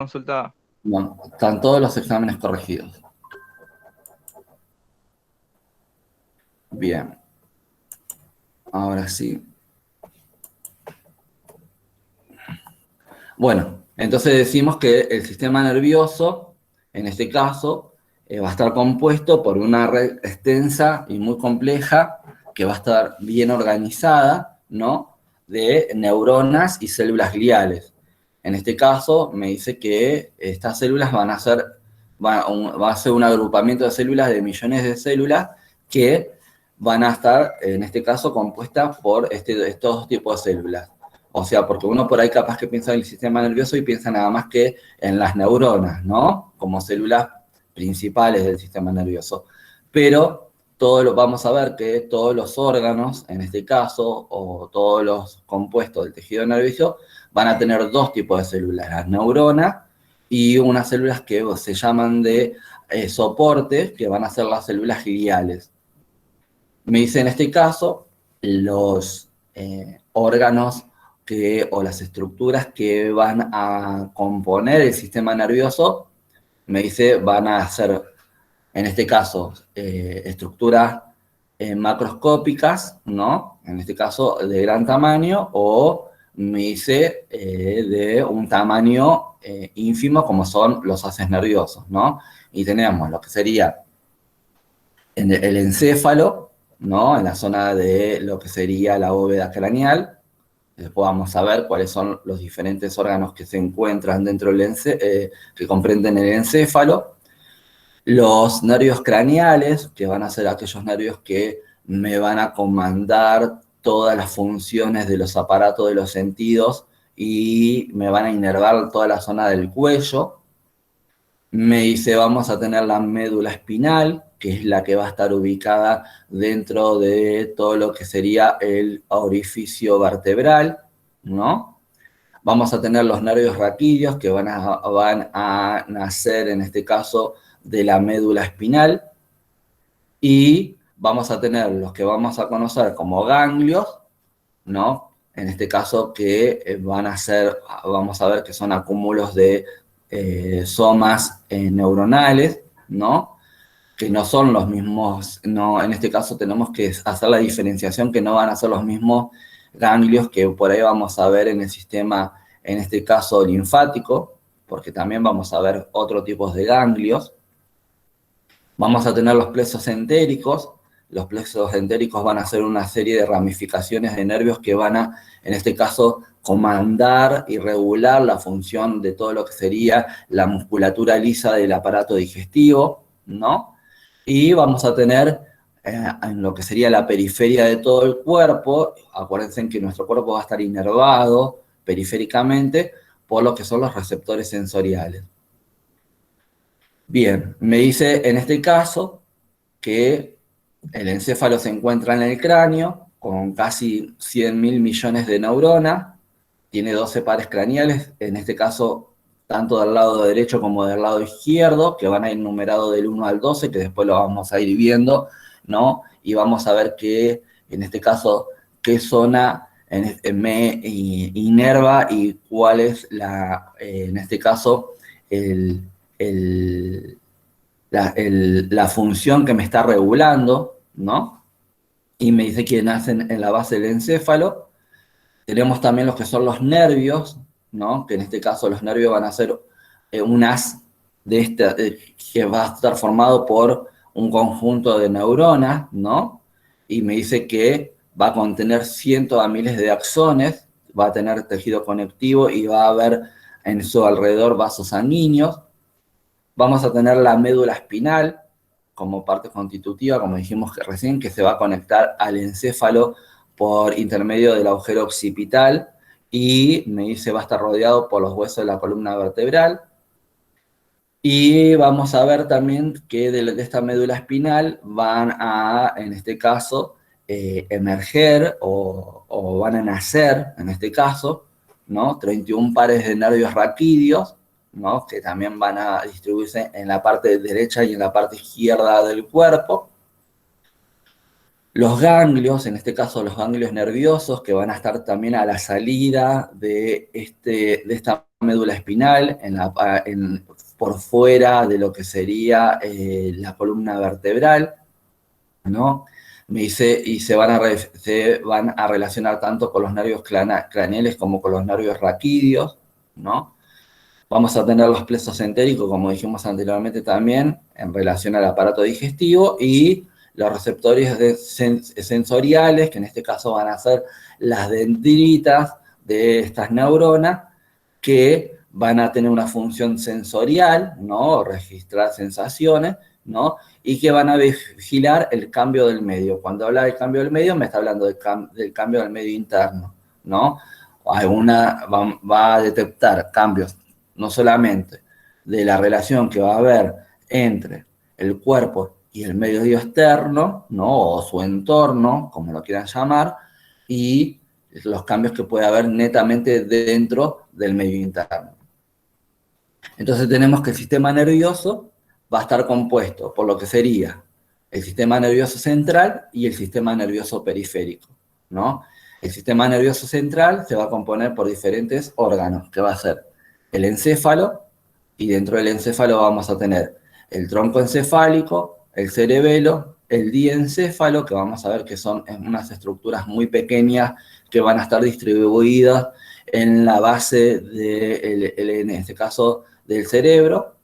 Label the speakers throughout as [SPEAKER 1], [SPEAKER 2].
[SPEAKER 1] consulta.
[SPEAKER 2] Bueno, están todos los exámenes corregidos. Bien, ahora sí. Bueno, entonces decimos que el sistema nervioso, en este caso, va a estar compuesto por una red extensa y muy compleja que va a estar bien organizada, ¿no? De neuronas y células gliales. En este caso, me dice que estas células van a ser, va a ser un agrupamiento de células de millones de células que van a estar, en este caso, compuestas por estos dos tipos de células. O sea, porque uno por ahí capaz que piensa en el sistema nervioso y piensa nada más que en las neuronas, ¿no? Como células principales del sistema nervioso. Pero vamos a ver que todos los órganos, en este caso, o todos los compuestos del tejido nervioso, van a tener dos tipos de células, las neuronas y unas células que se llaman de soporte, que van a ser las células gliales. Me dice en este caso, los órganos o las estructuras que van a componer el sistema nervioso, me dice, van a ser, en este caso, estructuras macroscópicas, ¿no? En este caso, de gran tamaño, o me dice de un tamaño ínfimo, como son los haces nerviosos, ¿no? Y tenemos lo que sería el encéfalo, ¿no? En la zona de lo que sería la bóveda craneal. Después vamos a ver cuáles son los diferentes órganos que se encuentran dentro del que comprenden el encéfalo. Los nervios craneales, que van a ser aquellos nervios que me van a comandar todas las funciones de los aparatos de los sentidos y me van a inervar toda la zona del cuello. Me dice, vamos a tener la médula espinal, que es la que va a estar ubicada dentro de todo lo que sería el orificio vertebral, ¿no? Vamos a tener los nervios raquídeos, que van a nacer, en este caso, de la médula espinal. Y vamos a tener los que vamos a conocer como ganglios, ¿no? En este caso que van a ser, vamos a ver que son acúmulos de somas neuronales, ¿no? Que no son los mismos, no, en este caso tenemos que hacer la diferenciación que no van a ser los mismos ganglios que por ahí vamos a ver en el sistema, en este caso linfático, porque también vamos a ver otros tipos de ganglios. Vamos a tener los plexos entéricos. Los plexos entéricos van a ser una serie de ramificaciones de nervios que van a, en este caso, comandar y regular la función de todo lo que sería la musculatura lisa del aparato digestivo, ¿no? Y vamos a tener en lo que sería la periferia de todo el cuerpo, acuérdense que nuestro cuerpo va a estar inervado periféricamente por lo que son los receptores sensoriales. Bien, me dice en este caso que el encéfalo se encuentra en el cráneo con casi 100.000 millones de neuronas, tiene 12 pares craneales, en este caso tanto del lado derecho como del lado izquierdo, que van a ir numerados del 1 al 12, que después lo vamos a ir viendo, ¿no? Y vamos a ver que, en este caso, qué zona me inerva y cuál es en este caso, el, la función que me está regulando, ¿no? Y me dice que nacen en la base del encéfalo. Tenemos también los que son los nervios, ¿no? Que en este caso los nervios van a ser un haz que va a estar formado por un conjunto de neuronas, ¿no? Y me dice que va a contener cientos de miles de axones, va a tener tejido conectivo y va a haber en su alrededor vasos sanguíneos. Vamos a tener la médula espinal como parte constitutiva, como dijimos que recién, que se va a conectar al encéfalo por intermedio del agujero occipital y me dice va a estar rodeado por los huesos de la columna vertebral. Y vamos a ver también que de esta médula espinal van a, en este caso, emerger o van a nacer, en este caso, ¿no? 31 pares de nervios raquídeos, ¿no? Que también van a distribuirse en la parte derecha y en la parte izquierda del cuerpo. Los ganglios, en este caso los ganglios nerviosos, que van a estar también a la salida de esta médula espinal, por fuera de lo que sería la columna vertebral, ¿no? Me dice, y se van a relacionar tanto con los nervios craneales como con los nervios raquídeos, ¿no? Vamos a tener los plexos entéricos, como dijimos anteriormente también, en relación al aparato digestivo, y los receptores sensoriales, que en este caso van a ser las dendritas de estas neuronas, que van a tener una función sensorial, ¿no? Registrar sensaciones, ¿no? Y que van a vigilar el cambio del medio. Cuando habla del cambio del medio, me está hablando del cambio del medio interno, ¿no? Va a detectar cambios no solamente de la relación que va a haber entre el cuerpo y el medio externo, ¿no? O su entorno, como lo quieran llamar, y los cambios que puede haber netamente dentro del medio interno. Entonces tenemos que el sistema nervioso va a estar compuesto por lo que sería el sistema nervioso central y el sistema nervioso periférico, ¿no? El sistema nervioso central se va a componer por diferentes órganos, que va a ser el encéfalo, y dentro del encéfalo vamos a tener el tronco encefálico, el cerebelo, el diencéfalo, que vamos a ver que son unas estructuras muy pequeñas que van a estar distribuidas en la base, en este caso, del cerebro,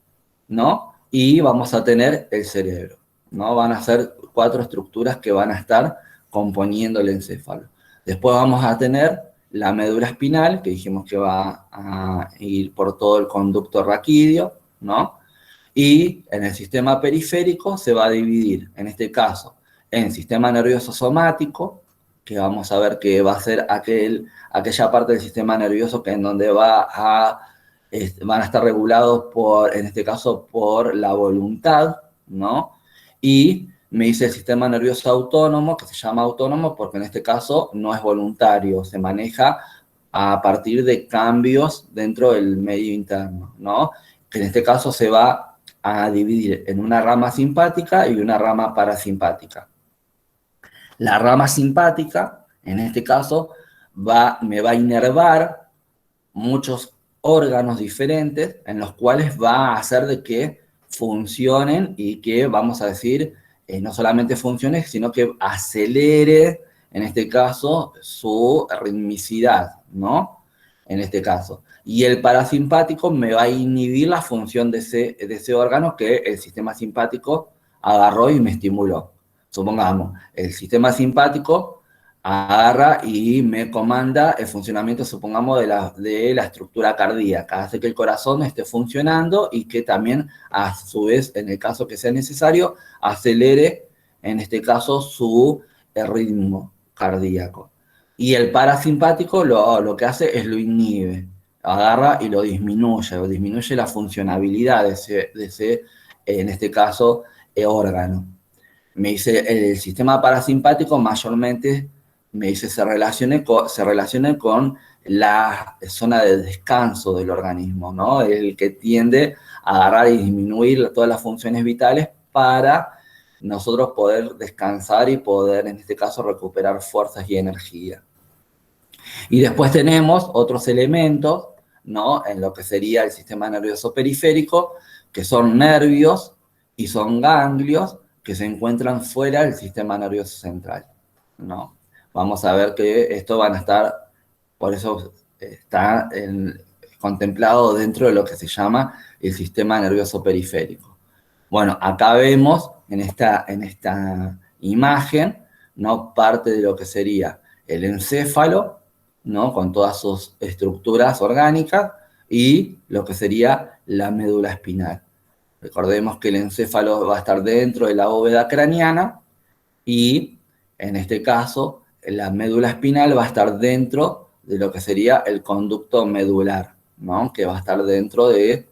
[SPEAKER 2] ¿no? Y vamos a tener el cerebro, ¿no? Van a ser 4 estructuras que van a estar componiendo el encéfalo. Después vamos a tener la médula espinal, que dijimos que va a ir por todo el conducto raquídeo, ¿no? Y en el sistema periférico se va a dividir, en este caso, en sistema nervioso somático, que vamos a ver que va a ser aquella parte del sistema nervioso que en donde van a estar regulados en este caso, por la voluntad, ¿no? Y me dice el sistema nervioso autónomo, que se llama autónomo porque en este caso no es voluntario, se maneja a partir de cambios dentro del medio interno, ¿no? Que en este caso se va a dividir en una rama simpática y una rama parasimpática. La rama simpática, en este caso, me va a inervar muchos órganos diferentes en los cuales va a hacer de que funcionen y que, vamos a decir, no solamente funcione, sino que acelere, en este caso, su ritmicidad, ¿no? En este caso. Y el parasimpático me va a inhibir la función de ese órgano que el sistema simpático agarró y me estimuló. Supongamos, el sistema simpático agarra y me comanda el funcionamiento, supongamos, de la estructura cardíaca, hace que el corazón esté funcionando y que también, a su vez, en el caso que sea necesario, acelere, en este caso, su ritmo cardíaco. Y el parasimpático lo que hace es lo inhibe, agarra y lo disminuye la funcionabilidad de ese en este caso, órgano. Me dice, el sistema parasimpático mayormente, me dice, se relaciona con la zona de descanso del organismo, ¿no? El que tiende a agarrar y disminuir todas las funciones vitales para nosotros poder descansar y poder, en este caso, recuperar fuerzas y energía. Y después tenemos otros elementos, ¿no? En lo que sería el sistema nervioso periférico, que son nervios y son ganglios que se encuentran fuera del sistema nervioso central, ¿no? Vamos a ver que esto van a estar, por eso está contemplado dentro de lo que se llama el sistema nervioso periférico. Bueno, acá vemos en esta imagen, ¿no? Parte de lo que sería el encéfalo, ¿no? Con todas sus estructuras orgánicas, y lo que sería la médula espinal. Recordemos que el encéfalo va a estar dentro de la bóveda craneana y, en este caso, la médula espinal va a estar dentro de lo que sería el conducto medular, ¿no? Que va a estar dentro de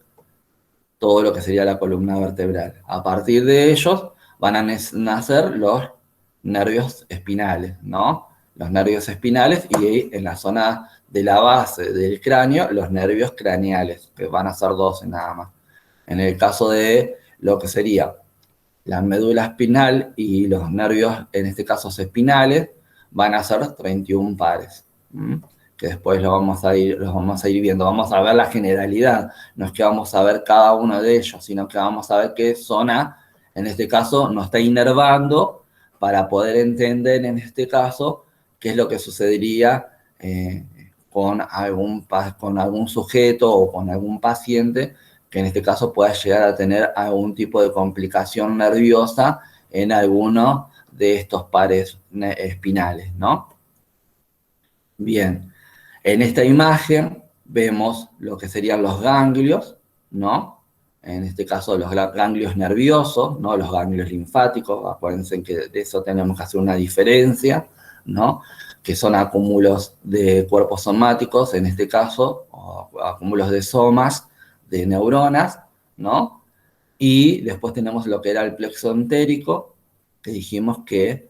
[SPEAKER 2] todo lo que sería la columna vertebral. A partir de ellos van a nacer los nervios espinales, ¿no? Los nervios espinales, y en la zona de la base del cráneo, los nervios craneales, que van a ser 12 nada más. En el caso de lo que sería la médula espinal y los nervios, en este caso espinales, van a ser 31 pares. que después los vamos a ir viendo. Vamos a ver la generalidad, no es que vamos a ver cada uno de ellos, sino que vamos a ver qué zona, en este caso, nos está inervando para poder entender, en este caso, qué es lo que sucedería con algún sujeto o con algún paciente que en este caso pueda llegar a tener algún tipo de complicación nerviosa en alguno de estos pares espinales, ¿no? Bien, en esta imagen vemos lo que serían los ganglios, ¿no? En este caso los ganglios nerviosos, ¿no? Los ganglios linfáticos, acuérdense que de eso tenemos que hacer una diferencia, ¿no? Que son acúmulos de cuerpos somáticos, en este caso, o acúmulos de somas, de neuronas, ¿no? Y después tenemos lo que era el plexo entérico, que dijimos que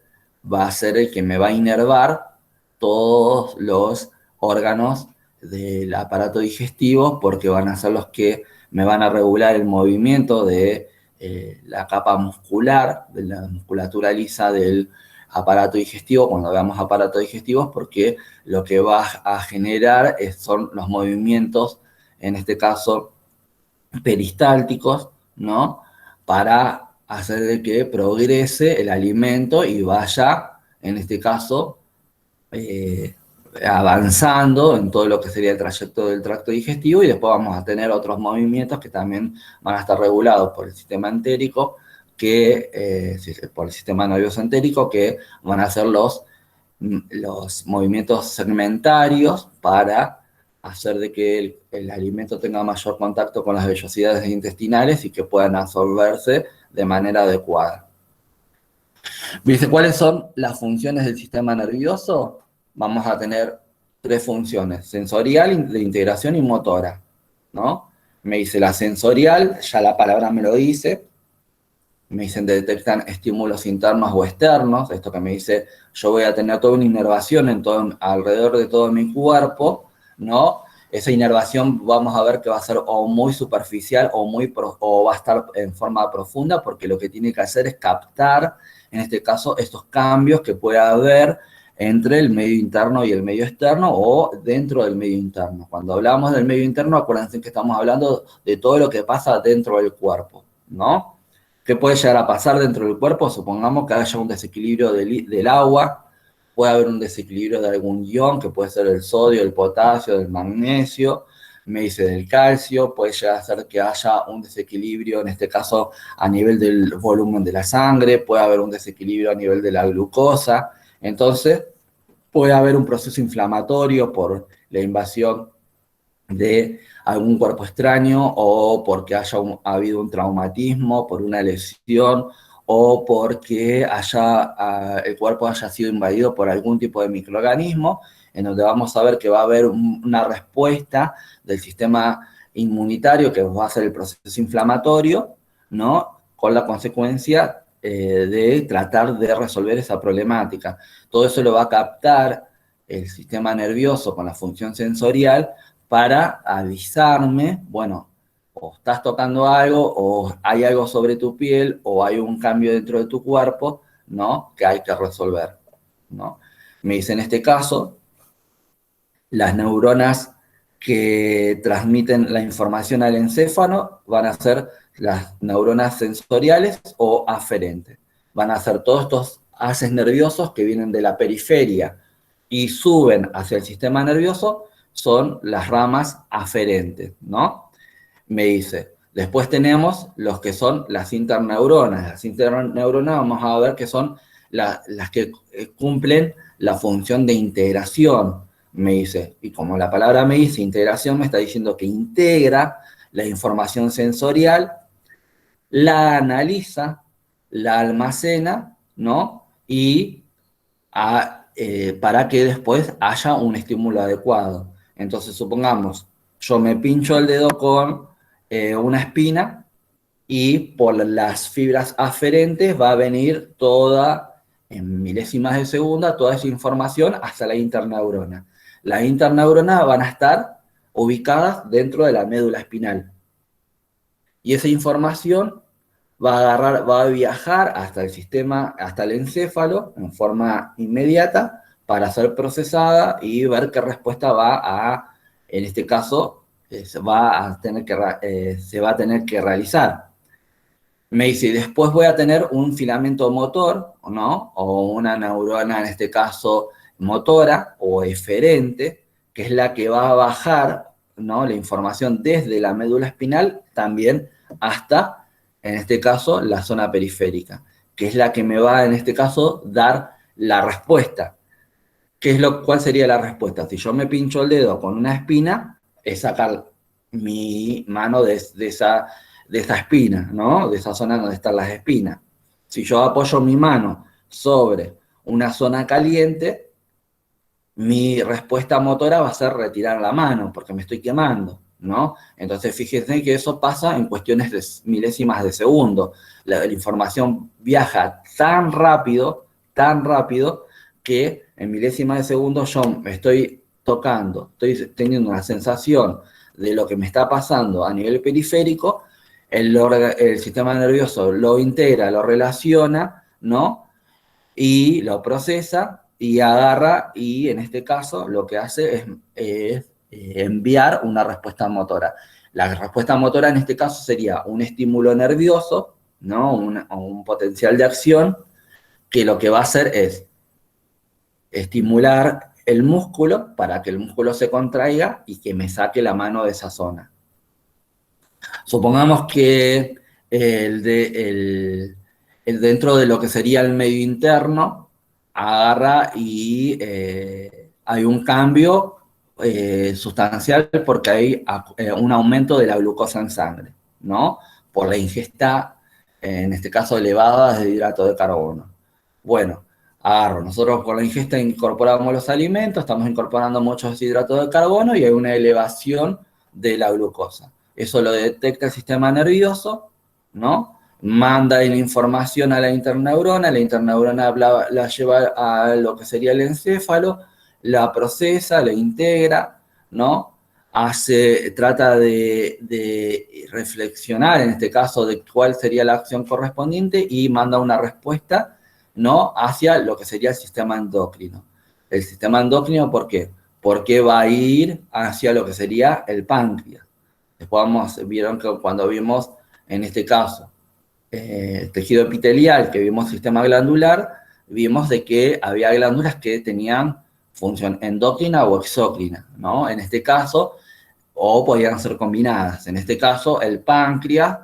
[SPEAKER 2] va a ser el que me va a inervar todos los órganos del aparato digestivo, porque van a ser los que me van a regular el movimiento de la capa muscular, de la musculatura lisa del aparato digestivo, cuando veamos aparato digestivo, porque lo que va a generar son los movimientos, en este caso, peristálticos, ¿no? Para hacer de que progrese el alimento y vaya, en este caso, avanzando en todo lo que sería el trayecto del tracto digestivo, y después vamos a tener otros movimientos que también van a estar regulados por el sistema entérico, por el sistema nervioso entérico, que van a ser los movimientos segmentarios para hacer de que el alimento tenga mayor contacto con las vellosidades intestinales y que puedan absorberse de manera adecuada. ¿Viste cuáles son las funciones del sistema nervioso? Vamos a tener tres funciones: sensorial, de integración y motora, ¿no? Me dice la sensorial, ya la palabra me lo dice. Me dicen que detectan estímulos internos o externos, esto que me dice, yo voy a tener toda una inervación alrededor de todo mi cuerpo, ¿no? Esa inervación vamos a ver que va a ser o muy superficial o va a estar en forma profunda, porque lo que tiene que hacer es captar, en este caso, estos cambios que pueda haber entre el medio interno y el medio externo, o dentro del medio interno. Cuando hablamos del medio interno, acuérdense que estamos hablando de todo lo que pasa dentro del cuerpo, ¿no? ¿Qué puede llegar a pasar dentro del cuerpo? Supongamos que haya un desequilibrio del agua, puede haber un desequilibrio de algún ion, que puede ser el sodio, el potasio, el magnesio, me dice del calcio, puede llegar a ser que haya un desequilibrio, en este caso a nivel del volumen de la sangre, puede haber un desequilibrio a nivel de la glucosa, entonces puede haber un proceso inflamatorio por la invasión de algún cuerpo extraño, o porque ha habido un traumatismo, por una lesión, o porque el cuerpo haya sido invadido por algún tipo de microorganismo, en donde vamos a ver que va a haber una respuesta del sistema inmunitario que va a ser el proceso inflamatorio, ¿no? Con la consecuencia de tratar de resolver esa problemática. Todo eso lo va a captar el sistema nervioso con la función sensorial, para avisarme, bueno, o estás tocando algo, o hay algo sobre tu piel, o hay un cambio dentro de tu cuerpo, ¿no? Que hay que resolver, ¿no? Me dice en este caso, las neuronas que transmiten la información al encéfalo van a ser las neuronas sensoriales o aferentes. Van a ser todos estos haces nerviosos que vienen de la periferia y suben hacia el sistema nervioso, son las ramas aferentes, ¿no? Me dice, después tenemos los que son las interneuronas. Las interneuronas vamos a ver que son las que cumplen la función de integración, me dice. Y como la palabra me dice integración, me está diciendo que integra la información sensorial, la analiza, la almacena, ¿no? Y para que después haya un estímulo adecuado. Entonces, supongamos, yo me pincho el dedo con una espina, y por las fibras aferentes va a venir toda, en milésimas de segunda, toda esa información hasta la interneurona. Las interneuronas van a estar ubicadas dentro de la médula espinal. Y esa información va a viajar hasta el sistema, hasta el encéfalo, en forma inmediata, para ser procesada y ver qué respuesta va a, en este caso, se va a tener que realizar. Me dice, y después voy a tener un filamento motor, ¿no? O una neurona, en este caso, motora o eferente, que es la que va a bajar, ¿no? La información desde la médula espinal también hasta, en este caso, la zona periférica, que es la que me va, en este caso, dar la respuesta. ¿Cuál sería la respuesta? Si yo me pincho el dedo con una espina, es sacar mi mano de esa espina, ¿no? De esa zona donde están las espinas. Si yo apoyo mi mano sobre una zona caliente, mi respuesta motora va a ser retirar la mano, porque me estoy quemando, ¿no? Entonces, fíjense que eso pasa en cuestiones de milésimas de segundo. La información viaja tan rápido, que en milésimas de segundo yo me estoy tocando, estoy teniendo una sensación de lo que me está pasando a nivel periférico, el sistema nervioso lo integra, lo relaciona, ¿no? Y lo procesa y agarra y en este caso lo que hace es enviar una respuesta motora. La respuesta motora en este caso sería un estímulo nervioso, ¿no? Un potencial de acción que lo que va a hacer es estimular el músculo para que el músculo se contraiga y que me saque la mano de esa zona. Supongamos que dentro de lo que sería el medio interno, agarra y hay un cambio sustancial porque hay un aumento de la glucosa en sangre, ¿no? Por la ingesta, en este caso elevada, de hidrato de carbono. Bueno, nosotros por la ingesta incorporamos los alimentos, estamos incorporando muchos hidratos de carbono y hay una elevación de la glucosa. Eso lo detecta el sistema nervioso, ¿no? Manda la información a la interneurona la lleva a lo que sería el encéfalo, la procesa, la integra, ¿no? Trata de reflexionar, en este caso, de cuál sería la acción correspondiente y manda una respuesta, ¿no? Hacia lo que sería el sistema endocrino. El sistema endocrino, ¿por qué? Porque va a ir hacia lo que sería el páncreas. Después vieron que cuando vimos, en este caso, tejido epitelial, que vimos sistema glandular, vimos de que había glándulas que tenían función endocrina o exócrina, ¿no? En este caso, o podían ser combinadas. En este caso, el páncreas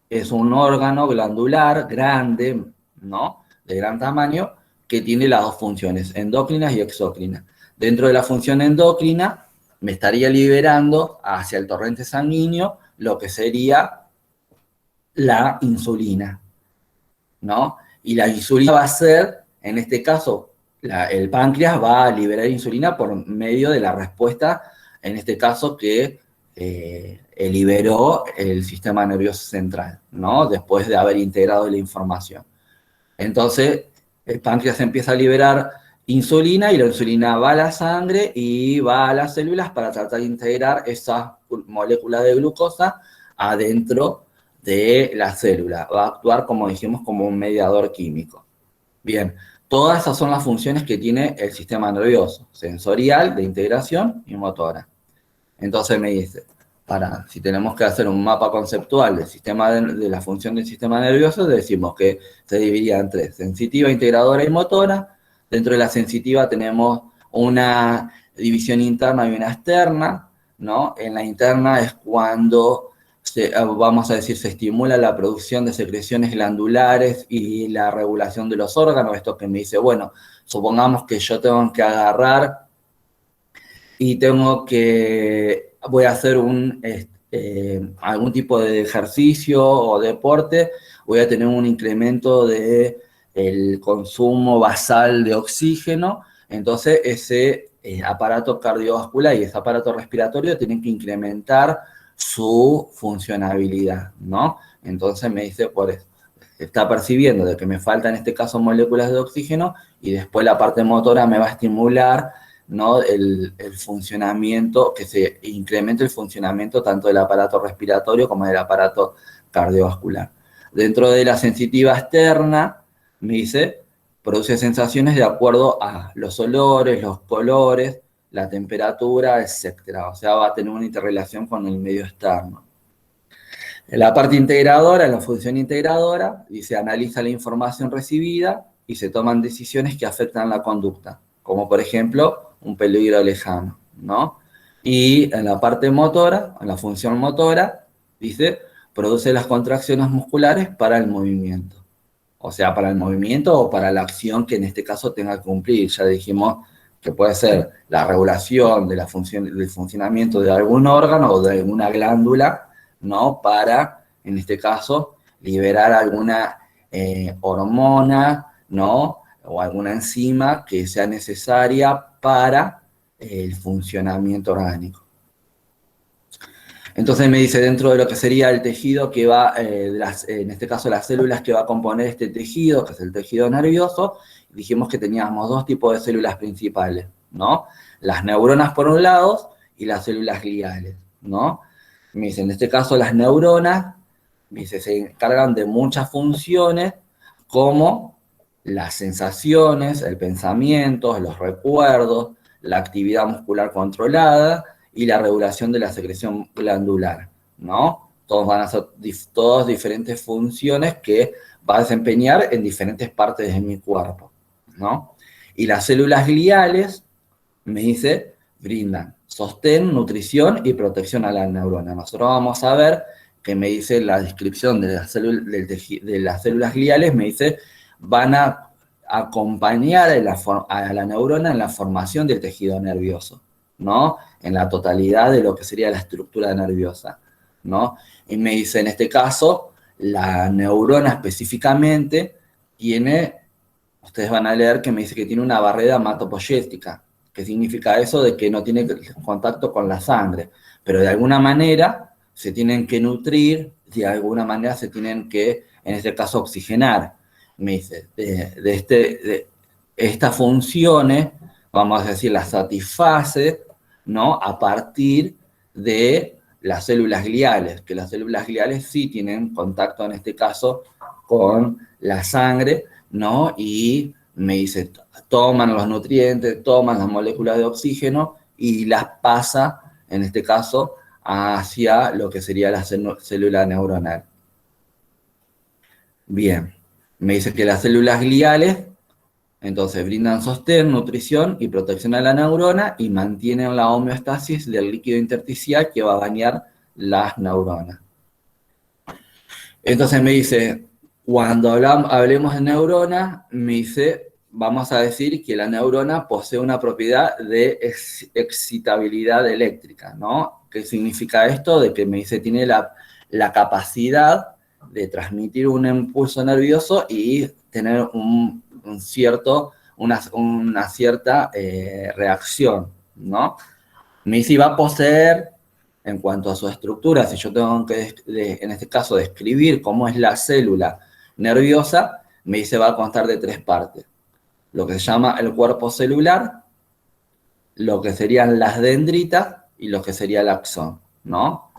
[SPEAKER 2] es un órgano glandular grande, ¿no? De gran tamaño, que tiene las dos funciones, endócrinas y exócrinas. Dentro de la función endocrina, me estaría liberando hacia el torrente sanguíneo lo que sería la insulina, ¿no? Y la insulina va a ser, en este caso, el páncreas va a liberar insulina por medio de la respuesta, en este caso, que liberó el sistema nervioso central, ¿no? Después de haber integrado la información. Entonces, el páncreas empieza a liberar insulina y la insulina va a la sangre y va a las células para tratar de integrar esas moléculas de glucosa adentro de la célula. Va a actuar, como dijimos, como un mediador químico. Bien, todas esas son las funciones que tiene el sistema nervioso, sensorial, de integración y motora. Entonces me dice, si tenemos que hacer un mapa conceptual del sistema de la función del sistema nervioso, decimos que se dividía en tres: sensitiva, integradora y motora. Dentro de la sensitiva tenemos una división interna y una externa, ¿no? En la interna es cuando, vamos a decir, se estimula la producción de secreciones glandulares y la regulación de los órganos. Esto que me dice, bueno, supongamos que yo tengo que agarrar y voy a hacer algún tipo de ejercicio o deporte, voy a tener un incremento del consumo basal de oxígeno, entonces ese aparato cardiovascular y ese aparato respiratorio tienen que incrementar su funcionabilidad, ¿no? Entonces me dice, por eso, está percibiendo de que me faltan en este caso moléculas de oxígeno y después la parte motora me va a estimular, ¿no? El funcionamiento, que se incremente el funcionamiento tanto del aparato respiratorio como del aparato cardiovascular. Dentro de la sensitiva externa, me dice produce sensaciones de acuerdo a los olores, los colores, la temperatura, etc. O sea, va a tener una interrelación con el medio externo. En la parte integradora, en la función integradora, se analiza la información recibida y se toman decisiones que afectan la conducta, como por ejemplo, un peligro lejano, ¿no? Y en la parte motora, en la función motora, dice, produce las contracciones musculares para el movimiento. O sea, para el movimiento o para la acción que en este caso tenga que cumplir. Ya dijimos que puede ser la regulación de la función, del funcionamiento de algún órgano o de alguna glándula, ¿no? Para, en este caso, liberar alguna hormona, ¿no? O alguna enzima que sea necesaria para el funcionamiento orgánico. Entonces me dice, dentro de lo que sería el tejido que va, en este caso las células que va a componer este tejido, que es el tejido nervioso, dijimos que teníamos dos tipos de células principales, ¿no? Las neuronas por un lado y las células gliales, ¿no? Me dice, en este caso las neuronas, me dice, se encargan de muchas funciones como las sensaciones, el pensamiento, los recuerdos, la actividad muscular controlada y la regulación de la secreción glandular, ¿no? Todos van a ser todas diferentes funciones que va a desempeñar en diferentes partes de mi cuerpo, ¿no? Y las células gliales, me dice, brindan sostén, nutrición y protección a la neurona. Nosotros vamos a ver que me dice la descripción de las células gliales, me dice, van a acompañar a la neurona en la formación del tejido nervioso, ¿no? En la totalidad de lo que sería la estructura nerviosa, ¿no? Y me dice, en este caso, la neurona específicamente tiene, ustedes van a leer que me dice que tiene una barrera hematopoyética. ¿Qué significa eso? De que no tiene contacto con la sangre, pero de alguna manera se tienen que nutrir, de alguna manera se tienen que, en este caso, oxigenar. Me dice, estas funciones, vamos a decir, las satisface, ¿no? A partir de las células gliales, que las células gliales sí tienen contacto, en este caso, con la sangre, ¿no? Y me dice, toman los nutrientes, toman las moléculas de oxígeno y las pasa, en este caso, hacia lo que sería la célula neuronal. Bien, me dice que las células gliales, entonces, brindan sostén, nutrición y protección a la neurona y mantienen la homeostasis del líquido intersticial que va a bañar las neuronas. Entonces me dice, cuando hablemos de neurona, me dice, vamos a decir que la neurona posee una propiedad de excitabilidad eléctrica, ¿no? ¿Qué significa esto? De que me dice, tiene la capacidad de transmitir un impulso nervioso y tener una cierta reacción, ¿no? Me dice, va a poseer, en cuanto a su estructura, si yo tengo que, en este caso, describir cómo es la célula nerviosa, me dice, va a constar de tres partes. Lo que se llama el cuerpo celular, lo que serían las dendritas y lo que sería el axón, ¿no?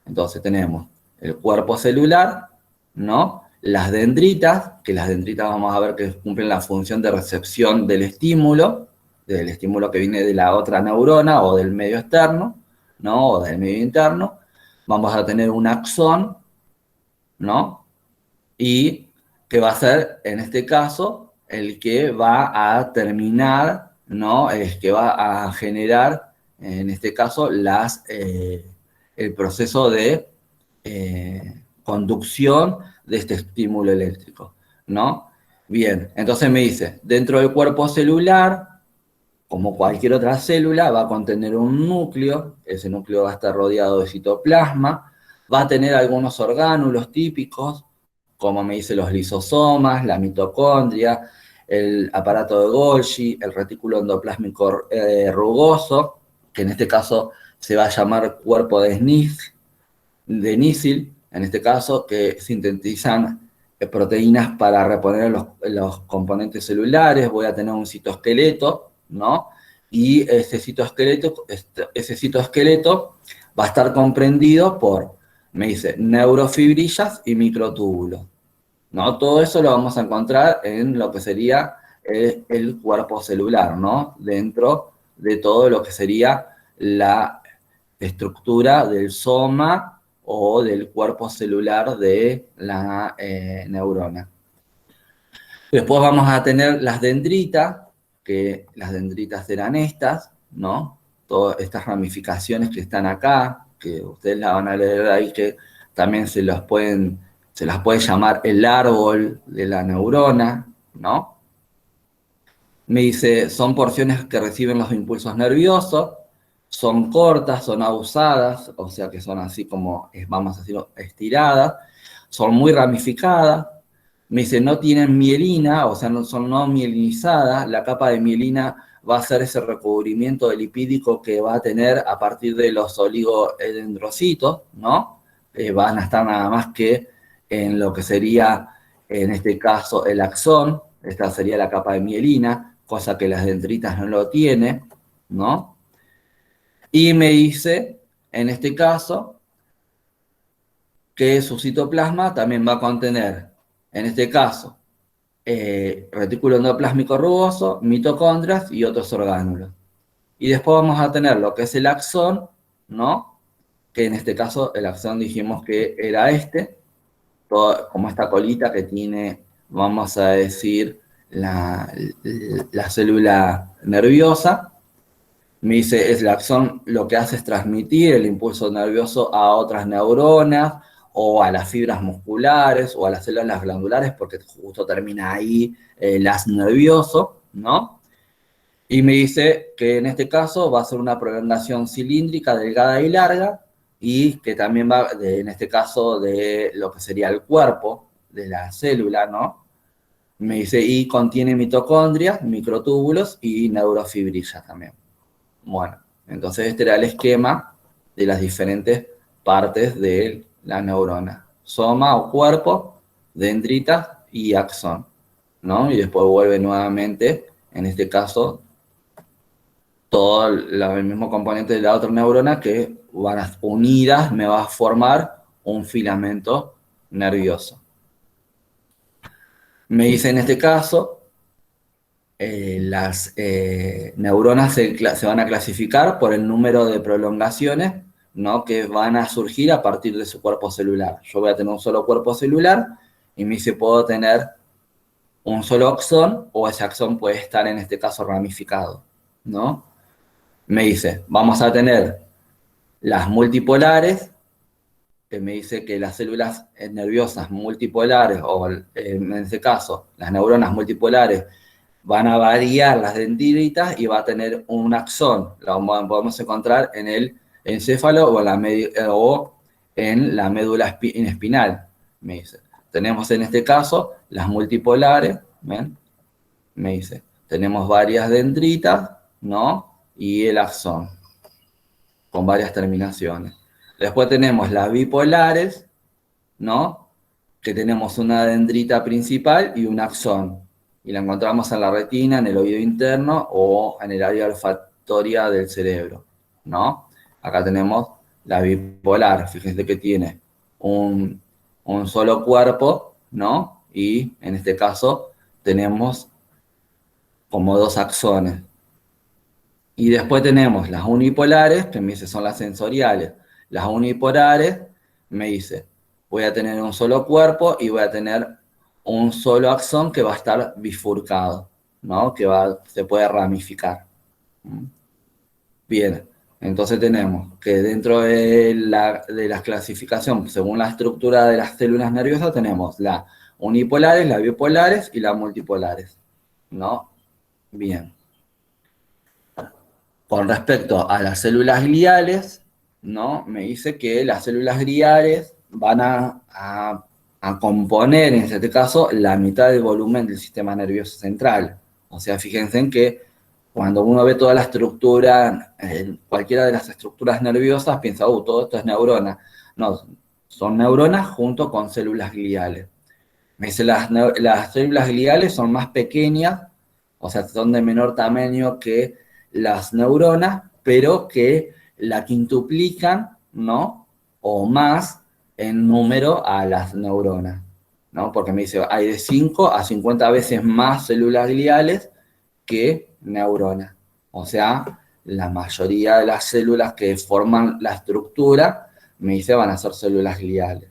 [SPEAKER 2] Entonces tenemos el cuerpo celular, ¿no? Las dendritas, que las dendritas vamos a ver que cumplen la función de recepción del estímulo que viene de la otra neurona o del medio externo, ¿no? O del medio interno. Vamos a tener un axón, ¿no? Y que va a ser, en este caso, el que va a terminar, ¿no? Es que va a generar, en este caso, el proceso de conducción de este estímulo eléctrico, ¿no? Bien, entonces me dice, dentro del cuerpo celular, como cualquier otra célula, va a contener un núcleo, ese núcleo va a estar rodeado de citoplasma, va a tener algunos orgánulos típicos, como me dice los lisosomas, la mitocondria, el aparato de Golgi, el retículo endoplásmico rugoso, que en este caso se va a llamar cuerpo de Nissl, en este caso, que sintetizan proteínas para reponer los componentes celulares. Voy a tener un citoesqueleto, ¿no? Y ese citoesqueleto va a estar comprendido por, me dice, neurofibrillas y microtúbulos, ¿no? Todo eso lo vamos a encontrar en lo que sería el cuerpo celular, ¿no? Dentro de todo lo que sería la estructura del soma o del cuerpo celular de la neurona. Después vamos a tener las dendritas, que las dendritas serán estas, ¿no? Todas estas ramificaciones que están acá, que ustedes la van a leer ahí, que también se las puede llamar el árbol de la neurona, ¿no? Me dice, son porciones que reciben los impulsos nerviosos, son cortas, son abusadas, o sea que son así como, vamos a decirlo, estiradas, son muy ramificadas. Me dice, no tienen mielina, o sea, no son no mielinizadas. La capa de mielina va a ser ese recubrimiento lipídico que va a tener a partir de los oligodendrocitos, ¿no? Van a estar nada más que en lo que sería, en este caso, el axón. Esta sería la capa de mielina, cosa que las dendritas no lo tienen, ¿no? Y me dice, en este caso, que su citoplasma también va a contener, en este caso, retículo endoplásmico rugoso, mitocondrias y otros orgánulos. Y después vamos a tener lo que es el axón, ¿no? Que en este caso el axón dijimos que era como esta colita que tiene, vamos a decir, la célula nerviosa. Me dice, el axón lo que hace es transmitir el impulso nervioso a otras neuronas, o a las fibras musculares, o a las células glandulares, porque justo termina ahí el haz nervioso, ¿no? Y me dice que en este caso va a ser una prolongación cilíndrica, delgada y larga, y que también va, en este caso, de lo que sería el cuerpo de la célula, ¿no? Me dice, y contiene mitocondrias, microtúbulos y neurofibrillas también. Bueno, entonces este era el esquema de las diferentes partes de la neurona. Soma o cuerpo, dendritas y axón, ¿no? Y después vuelve nuevamente, en este caso, todo el mismo componente de la otra neurona que van unidas me va a formar un filamento nervioso. Me dice en este caso, las neuronas se van a clasificar por el número de prolongaciones, ¿no? Que van a surgir a partir de su cuerpo celular. Yo voy a tener un solo cuerpo celular y me dice, puedo tener un solo axón, o ese axón puede estar en este caso ramificado, ¿no? Me dice, vamos a tener las multipolares, que me dice que las células nerviosas multipolares, o en este caso, las neuronas multipolares, van a variar las dendritas y va a tener un axón. Lo podemos encontrar en el encéfalo o en la médula espinal, me dice. Tenemos en este caso las multipolares, ¿ven? Me dice, tenemos varias dendritas, ¿no? Y el axón, con varias terminaciones. Después tenemos las bipolares, ¿no? Que tenemos una dendrita principal y un axón. Y la encontramos en la retina, en el oído interno o en el área olfatoria del cerebro, ¿no? Acá tenemos la bipolar, fíjense que tiene un solo cuerpo, ¿no? Y en este caso tenemos como dos axones. Y después tenemos las unipolares, que me dice son las sensoriales. Las unipolares me dice, voy a tener un solo cuerpo y voy a tener un solo axón que va a estar bifurcado, ¿no? Que se puede ramificar. Bien, entonces tenemos que dentro de la clasificación, según la estructura de las células nerviosas, tenemos las unipolares, las bipolares y las multipolares, ¿no? Bien. Con respecto a las células gliales, ¿no? Me dice que las células gliales van a componer, en este caso, la mitad del volumen del sistema nervioso central. O sea, fíjense en que cuando uno ve toda la estructura, cualquiera de las estructuras nerviosas, piensa, todo esto es neurona. No, son neuronas junto con células gliales. Me dice, las células gliales son más pequeñas, o sea, son de menor tamaño que las neuronas, pero que la quintuplican, ¿no? O más en número a las neuronas, ¿no? Porque me dice, hay de 5 a 50 veces más células gliales que neuronas. O sea, la mayoría de las células que forman la estructura, me dice, van a ser células gliales.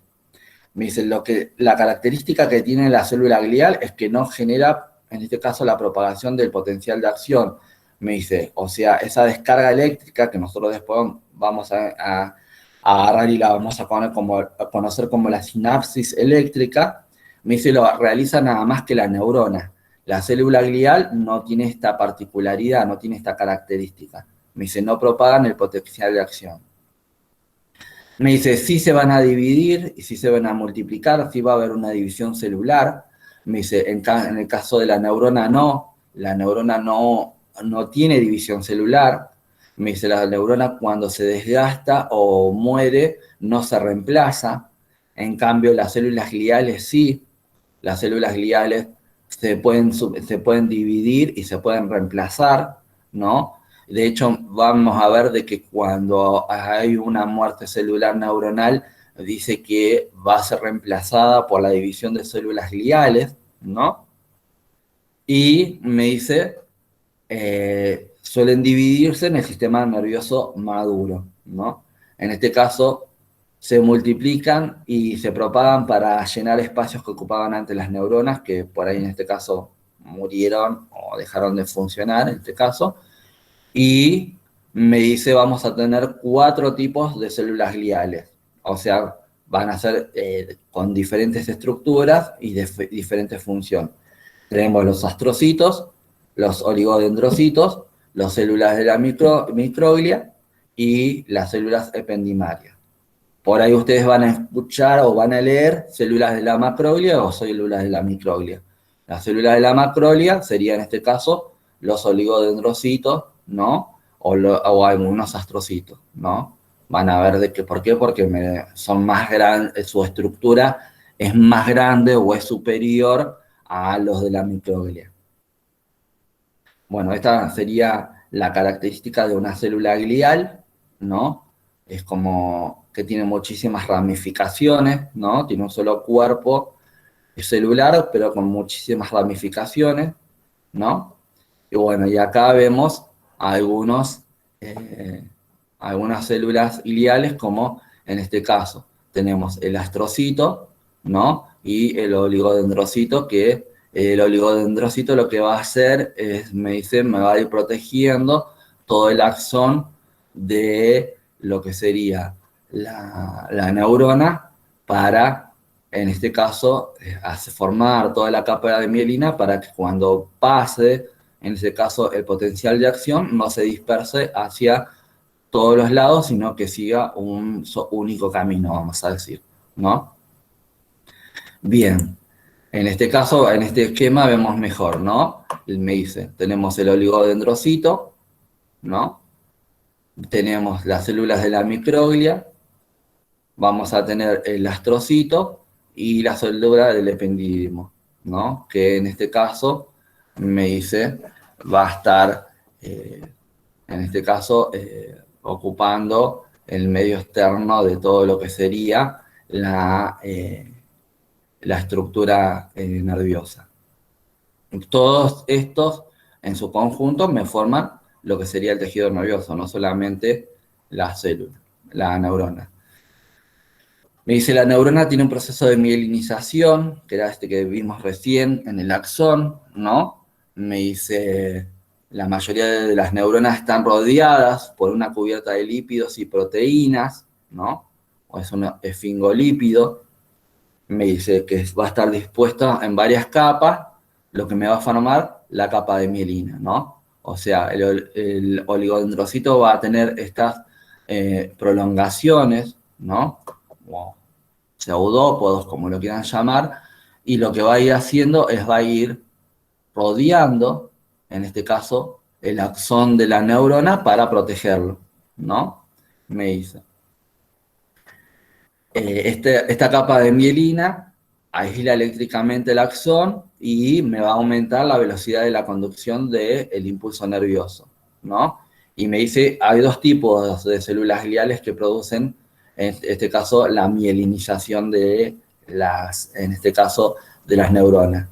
[SPEAKER 2] Me dice, la característica que tiene la célula glial es que no genera, en este caso, la propagación del potencial de acción. Me dice, o sea, esa descarga eléctrica que nosotros después vamos a agarrar y la vamos a conocer como la sinapsis eléctrica, me dice, lo realiza nada más que la neurona. La célula glial no tiene esta particularidad, no tiene esta característica. Me dice, no propagan el potencial de acción. Me dice, sí se van a dividir y sí se van a multiplicar, sí va a haber una división celular. Me dice, en el caso de la neurona no tiene división celular. Me dice, la neurona cuando se desgasta o muere no se reemplaza. En cambio, las células gliales sí. Las células gliales se pueden dividir y se pueden reemplazar, ¿no? De hecho, vamos a ver de que cuando hay una muerte celular neuronal, dice que va a ser reemplazada por la división de células gliales, ¿no? Y me dice, suelen dividirse en el sistema nervioso maduro, ¿no? En este caso, se multiplican y se propagan para llenar espacios que ocupaban antes las neuronas, que por ahí en este caso murieron o dejaron de funcionar, en este caso, y me dice vamos a tener 4 tipos de células gliales, o sea, van a ser con diferentes estructuras y diferentes funciones. Tenemos los astrocitos, los oligodendrocitos, las células de la microglia y las células ependimarias. Por ahí ustedes van a escuchar o van a leer células de la macroglia o células de la microglia. Las células de la macroglia serían en este caso los oligodendrocitos, ¿no? O algunos astrocitos, ¿no? Van a ver de qué, ¿por qué? Porque son más grandes, su estructura es más grande o es superior a los de la microglia. Bueno, esta sería la característica de una célula glial, ¿no? Es como que tiene muchísimas ramificaciones, ¿no? Tiene un solo cuerpo celular, pero con muchísimas ramificaciones, ¿no? Y bueno, y acá vemos eh, algunas células gliales, como en este caso tenemos el astrocito, ¿no? Y el oligodendrocito, que el oligodendrocito lo que va a hacer es, me dice, me va a ir protegiendo todo el axón de lo que sería la neurona para, en este caso, hace formar toda la capa de mielina para que cuando pase, en este caso, el potencial de acción no se disperse hacia todos los lados, sino que siga un único camino, vamos a decir, ¿no? Bien, en este caso, en este esquema vemos mejor, ¿no? Me dice, tenemos el oligodendrocito, ¿no? Tenemos las células de la microglia, vamos a tener el astrocito y la célula del ependidimo, ¿no? Que en este caso me dice va a estar, en este caso, ocupando el medio externo de todo lo que sería la estructura nerviosa. Todos estos, en su conjunto, me forman lo que sería el tejido nervioso, no solamente la célula, la neurona. Me dice, la neurona tiene un proceso de mielinización, que era este que vimos recién en el axón, ¿no? Me dice, la mayoría de las neuronas están rodeadas por una cubierta de lípidos y proteínas, ¿no? O es un esfingolípido. Me dice que va a estar dispuesto en varias capas, lo que me va a formar la capa de mielina, ¿no? O sea, el oligodendrocito va a tener estas prolongaciones, ¿no? Como pseudópodos, como lo quieran llamar, y lo que va a ir haciendo es va a ir rodeando, en este caso, el axón de la neurona para protegerlo, ¿no? Me dice. Esta capa de mielina aísla eléctricamente el axón y me va a aumentar la velocidad de la conducción del impulso nervioso, ¿no? Y me dice, hay 2 tipos de células gliales que producen, en este caso, la mielinización de en este caso, de las neuronas.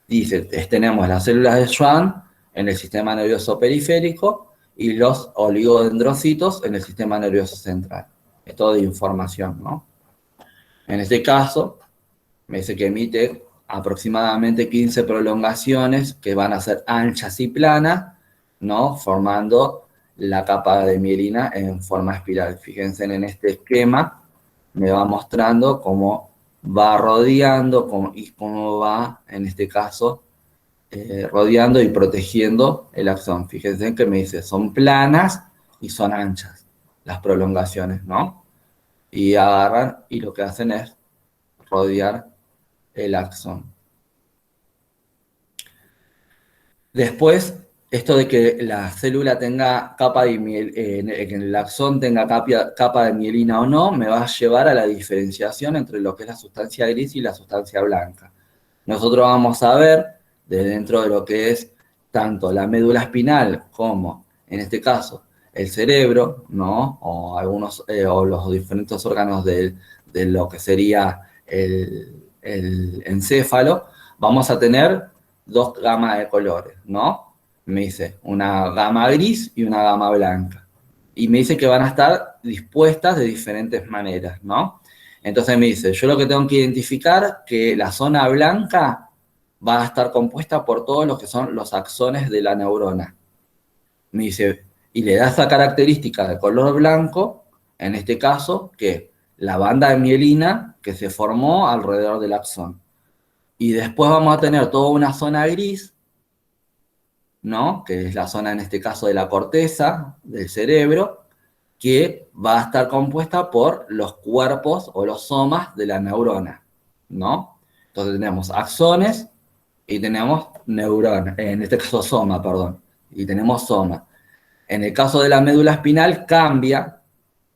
[SPEAKER 2] Dice, tenemos las células de Schwann en el sistema nervioso periférico y los oligodendrocitos en el sistema nervioso central. Es todo de información, ¿no? En este caso, me dice que emite aproximadamente 15 prolongaciones que van a ser anchas y planas, ¿no? Formando la capa de mielina en forma espiral. Fíjense en este esquema, me va mostrando cómo va rodeando y cómo va, en este caso, rodeando y protegiendo el axón. Fíjense que me dice, son planas y son anchas las prolongaciones, ¿no? Y agarran y lo que hacen es rodear el axón. Después, esto de que la célula tenga capa de que el axón tenga capa de mielina o no, me va a llevar a la diferenciación entre lo que es la sustancia gris y la sustancia blanca. Nosotros vamos a ver, de dentro de lo que es tanto la médula espinal como, en este caso, el cerebro, ¿no? O algunos, o los diferentes órganos de lo que sería el encéfalo, vamos a tener dos gamas de colores, ¿no? Me dice una gama gris y una gama blanca. Y me dice que van a estar dispuestas de diferentes maneras, ¿no? Entonces me dice, yo lo que tengo que identificar que la zona blanca va a estar compuesta por todos los que son los axones de la neurona. Me dice, y le da esa característica de color blanco, en este caso, que la banda de mielina que se formó alrededor del axón. Y después vamos a tener toda una zona gris, ¿no? Que es la zona, en este caso, de la corteza del cerebro, que va a estar compuesta por los cuerpos o los somas de la neurona, ¿no? Entonces tenemos axones y tenemos neuronas, en este caso soma, perdón, y tenemos soma. En el caso de la médula espinal cambia,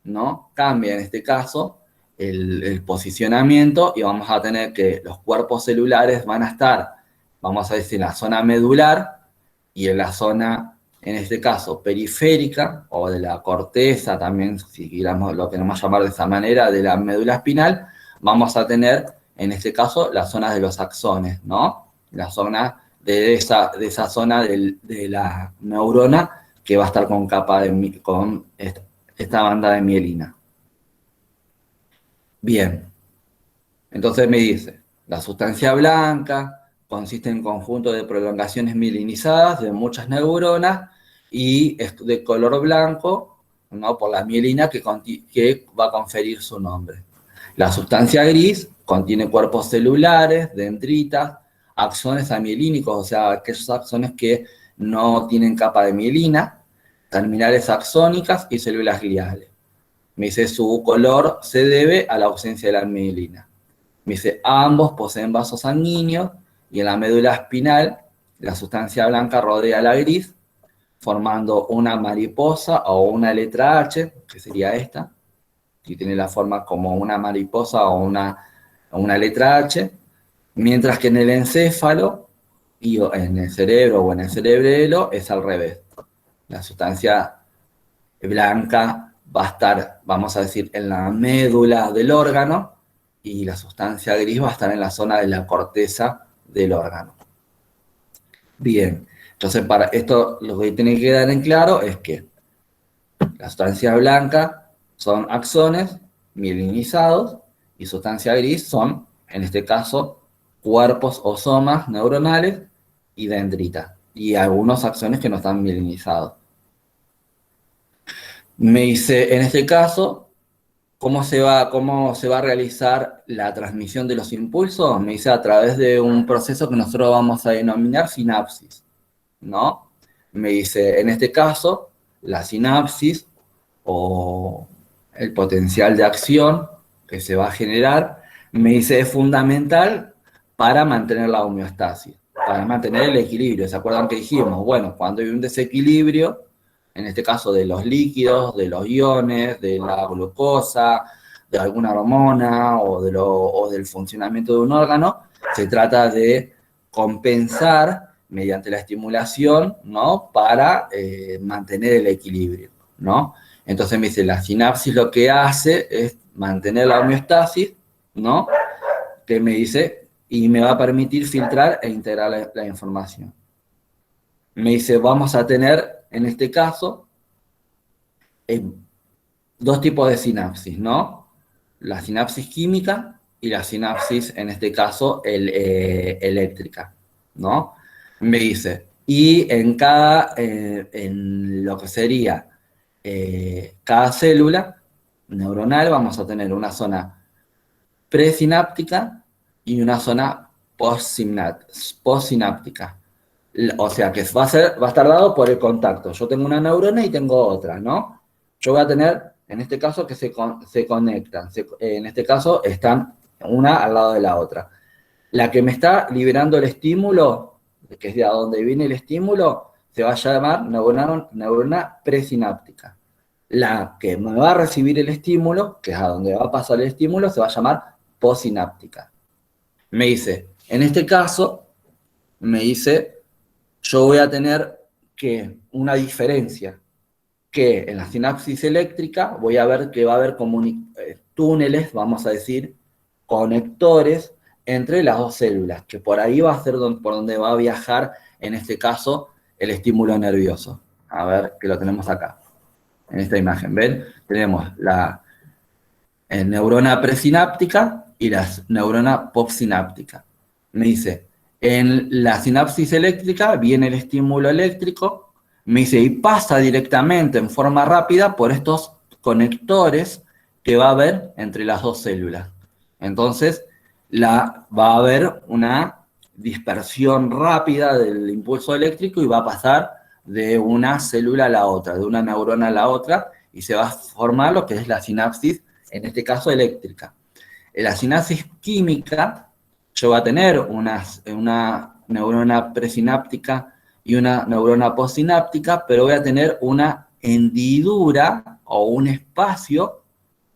[SPEAKER 2] ¿no? Cambia en este caso el posicionamiento y vamos a tener que los cuerpos celulares van a estar, vamos a decir, en la zona medular y en la zona, en este caso, periférica o de la corteza también, si queramos, lo queremos llamar de esa manera, de la médula espinal, vamos a tener, en este caso, la zona de los axones, ¿no? La zona de esa zona de la neurona que va a estar con capa con esta banda de mielina. Bien, entonces me dice, la sustancia blanca consiste en un conjunto de prolongaciones mielinizadas de muchas neuronas y es de color blanco, ¿no? Por la mielina que va a conferir su nombre. La sustancia gris contiene cuerpos celulares, dendritas, axones amielínicos, o sea, aquellos axones que no tienen capa de mielina, terminales axónicas y células gliales. Me dice, su color se debe a la ausencia de la mielina. Me dice, ambos poseen vasos sanguíneos y en la médula espinal la sustancia blanca rodea la gris, formando una mariposa o una letra H, que sería esta, que tiene la forma como una mariposa o una letra H, mientras que en el encéfalo, y en el cerebro o en el cerebelo, es al revés. La sustancia blanca va a estar, vamos a decir, en la médula del órgano, y la sustancia gris va a estar en la zona de la corteza del órgano. Bien, entonces para esto lo que tiene que quedar en claro es que la sustancia blanca son axones mielinizados y sustancia gris son, en este caso, cuerpos o somas neuronales y dendritas, y algunos axones que no están mielinizados. Me dice, en este caso, ¿cómo se va a realizar la transmisión de los impulsos? Me dice a través de un proceso que nosotros vamos a denominar sinapsis, ¿no? Me dice, en este caso, la sinapsis o el potencial de acción que se va a generar, me dice, es fundamental para mantener la homeostasis, para mantener el equilibrio. ¿Se acuerdan que dijimos? Bueno, cuando hay un desequilibrio, en este caso de los líquidos, de los iones, de la glucosa, de alguna hormona o del funcionamiento de un órgano, se trata de compensar mediante la estimulación, ¿no? Para mantener el equilibrio, ¿no? Entonces me dice, la sinapsis lo que hace es mantener la homeostasis, ¿no? que me dice, y me va a permitir filtrar e integrar la información. Me dice, vamos a tener, en este caso, dos tipos de sinapsis, ¿no? La sinapsis química y la sinapsis, en este caso, eléctrica, ¿no? Me dice, y en lo que sería cada célula neuronal vamos a tener una zona presináptica y una zona postsináptica. O sea, que va a estar dado por el contacto. Yo tengo una neurona y tengo otra, ¿no? Yo voy a tener, en este caso, que se conectan. En este caso, están una al lado de la otra. La que me está liberando el estímulo, que es de donde viene el estímulo, se va a llamar neurona presináptica. La que me va a recibir el estímulo, que es a donde va a pasar el estímulo, se va a llamar postsináptica. Me dice, en este caso, me dice, yo voy a tener que una diferencia, que en la sinapsis eléctrica voy a ver que va a haber túneles, vamos a decir, conectores entre las dos células, que por ahí va a ser por donde va a viajar, en este caso, el estímulo nervioso. A ver, que lo tenemos acá, en esta imagen. ¿Ven? Tenemos la neurona presináptica y la neurona postsináptica. Me dice, en la sinapsis eléctrica viene el estímulo eléctrico, me dice, y pasa directamente en forma rápida por estos conectores que va a haber entre las dos células. Entonces, va a haber una dispersión rápida del impulso eléctrico y va a pasar de una célula a la otra, de una neurona a la otra, y se va a formar lo que es la sinapsis, en este caso eléctrica. En la sinapsis química, yo voy a tener una neurona presináptica y una neurona postsináptica, pero voy a tener una hendidura o un espacio,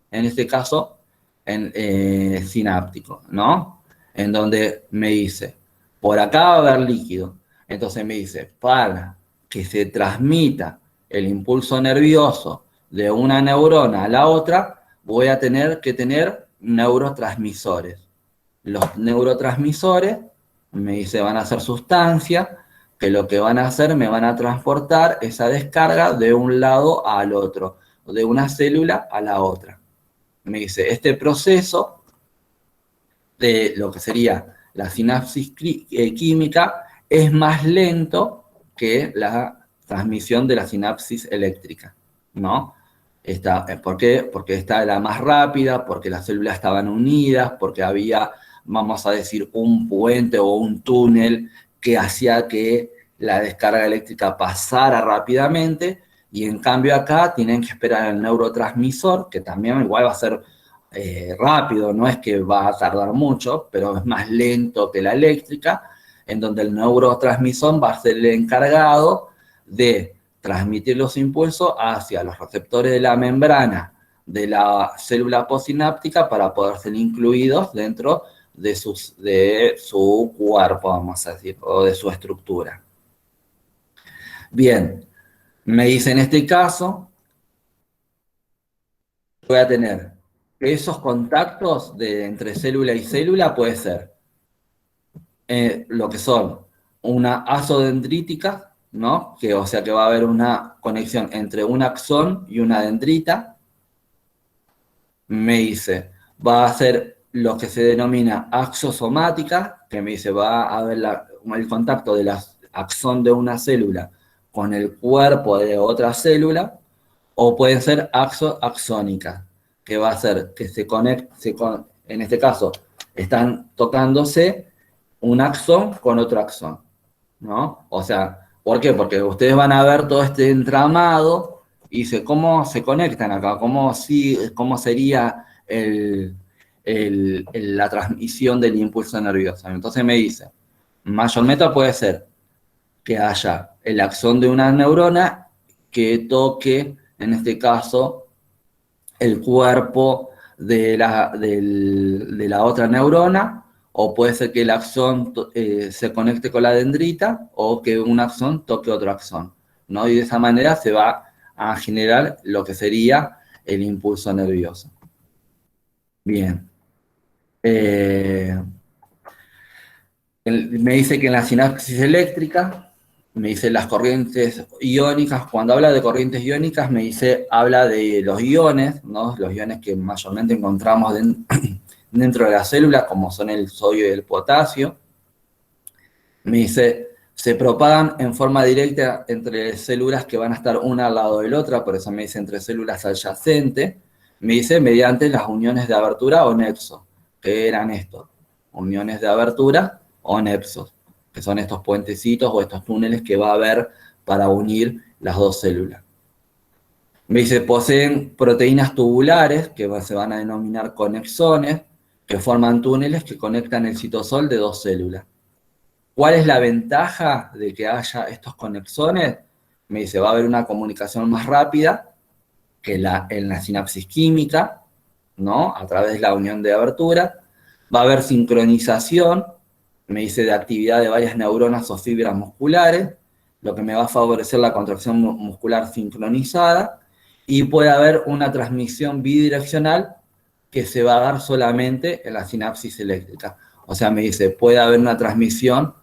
[SPEAKER 2] en este caso, sináptico, ¿no? En donde me dice, por acá va a haber líquido. Entonces me dice, para que se transmita el impulso nervioso de una neurona a la otra, voy a tener que tener neurotransmisores. Los neurotransmisores, me dice, van a ser sustancias que lo que van a hacer, me van a transportar esa descarga de un lado al otro, de una célula a la otra. Me dice, este proceso de lo que sería la sinapsis química es más lento que la transmisión de la sinapsis eléctrica, ¿no? ¿Por qué? Porque esta era más rápida, porque las células estaban unidas, porque había, vamos a decir, un puente o un túnel que hacía que la descarga eléctrica pasara rápidamente, y en cambio acá tienen que esperar el neurotransmisor, que también igual va a ser rápido, no es que va a tardar mucho, pero es más lento que la eléctrica, en donde el neurotransmisor va a ser el encargado de transmitir los impulsos hacia los receptores de la membrana de la célula postsináptica para poder ser incluidos dentro de su cuerpo, vamos a decir, o de su estructura. Bien, me dice en este caso, voy a tener que esos contactos entre célula y célula puede ser lo que son una azodendrítica, ¿no? O sea que va a haber una conexión entre un axón y una dendrita. Me dice, va a ser lo que se denomina axosomática, que me dice, va a haber el contacto del axón de una célula con el cuerpo de otra célula, o pueden ser axónicas, que va a ser que en este caso, están tocándose un axón con otro axón, ¿no? O sea, ¿por qué? Porque ustedes van a ver todo este entramado y dice, ¿cómo se conectan acá? ¿Cómo sería la transmisión del impulso nervioso? Entonces me dice, mayormente puede ser que haya el axón de una neurona que toque, en este caso, el cuerpo de la otra neurona, o puede ser que el axón se conecte con la dendrita, o que un axón toque otro axón, ¿no? Y de esa manera se va a generar lo que sería el impulso nervioso. Bien. Eh, Me dice que en la sinapsis eléctrica, me dice las corrientes iónicas, cuando habla de corrientes iónicas, me dice, habla de los iones, ¿no? Los iones que mayormente encontramos dentro de la célula, como son el sodio y el potasio. Me dice, se propagan en forma directa entre células que van a estar una al lado de la otra, por eso me dice entre células adyacentes. Me dice mediante las uniones de abertura o nexo, que eran estos, uniones de abertura o nexos, que son estos puentecitos o estos túneles que va a haber para unir las dos células. Me dice, poseen proteínas tubulares, que se van a denominar conexones, que forman túneles que conectan el citosol de dos células. ¿Cuál es la ventaja de que haya estos conexones? Me dice, va a haber una comunicación más rápida que en la sinapsis química, ¿no? A través de la unión de abertura. Va a haber sincronización, me dice, de actividad de varias neuronas o fibras musculares, lo que me va a favorecer la contracción muscular sincronizada, y puede haber una transmisión bidireccional que se va a dar solamente en la sinapsis eléctrica. O sea, me dice, puede haber una transmisión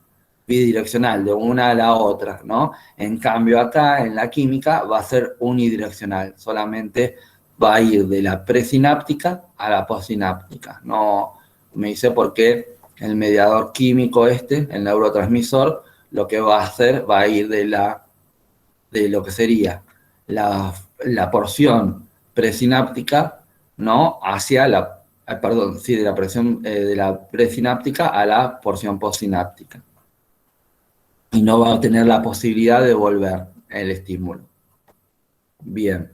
[SPEAKER 2] bidireccional de una a la otra, ¿no? En cambio acá, en la química, va a ser unidireccional, solamente va a ir de la presináptica a la postsináptica. No, me dice por qué el mediador químico el neurotransmisor, lo que va a hacer, va a ir de lo que sería la porción presináptica, ¿no? Hacia perdón, sí, de la presináptica a la porción postsináptica. Y no va a tener la posibilidad de volver el estímulo. Bien.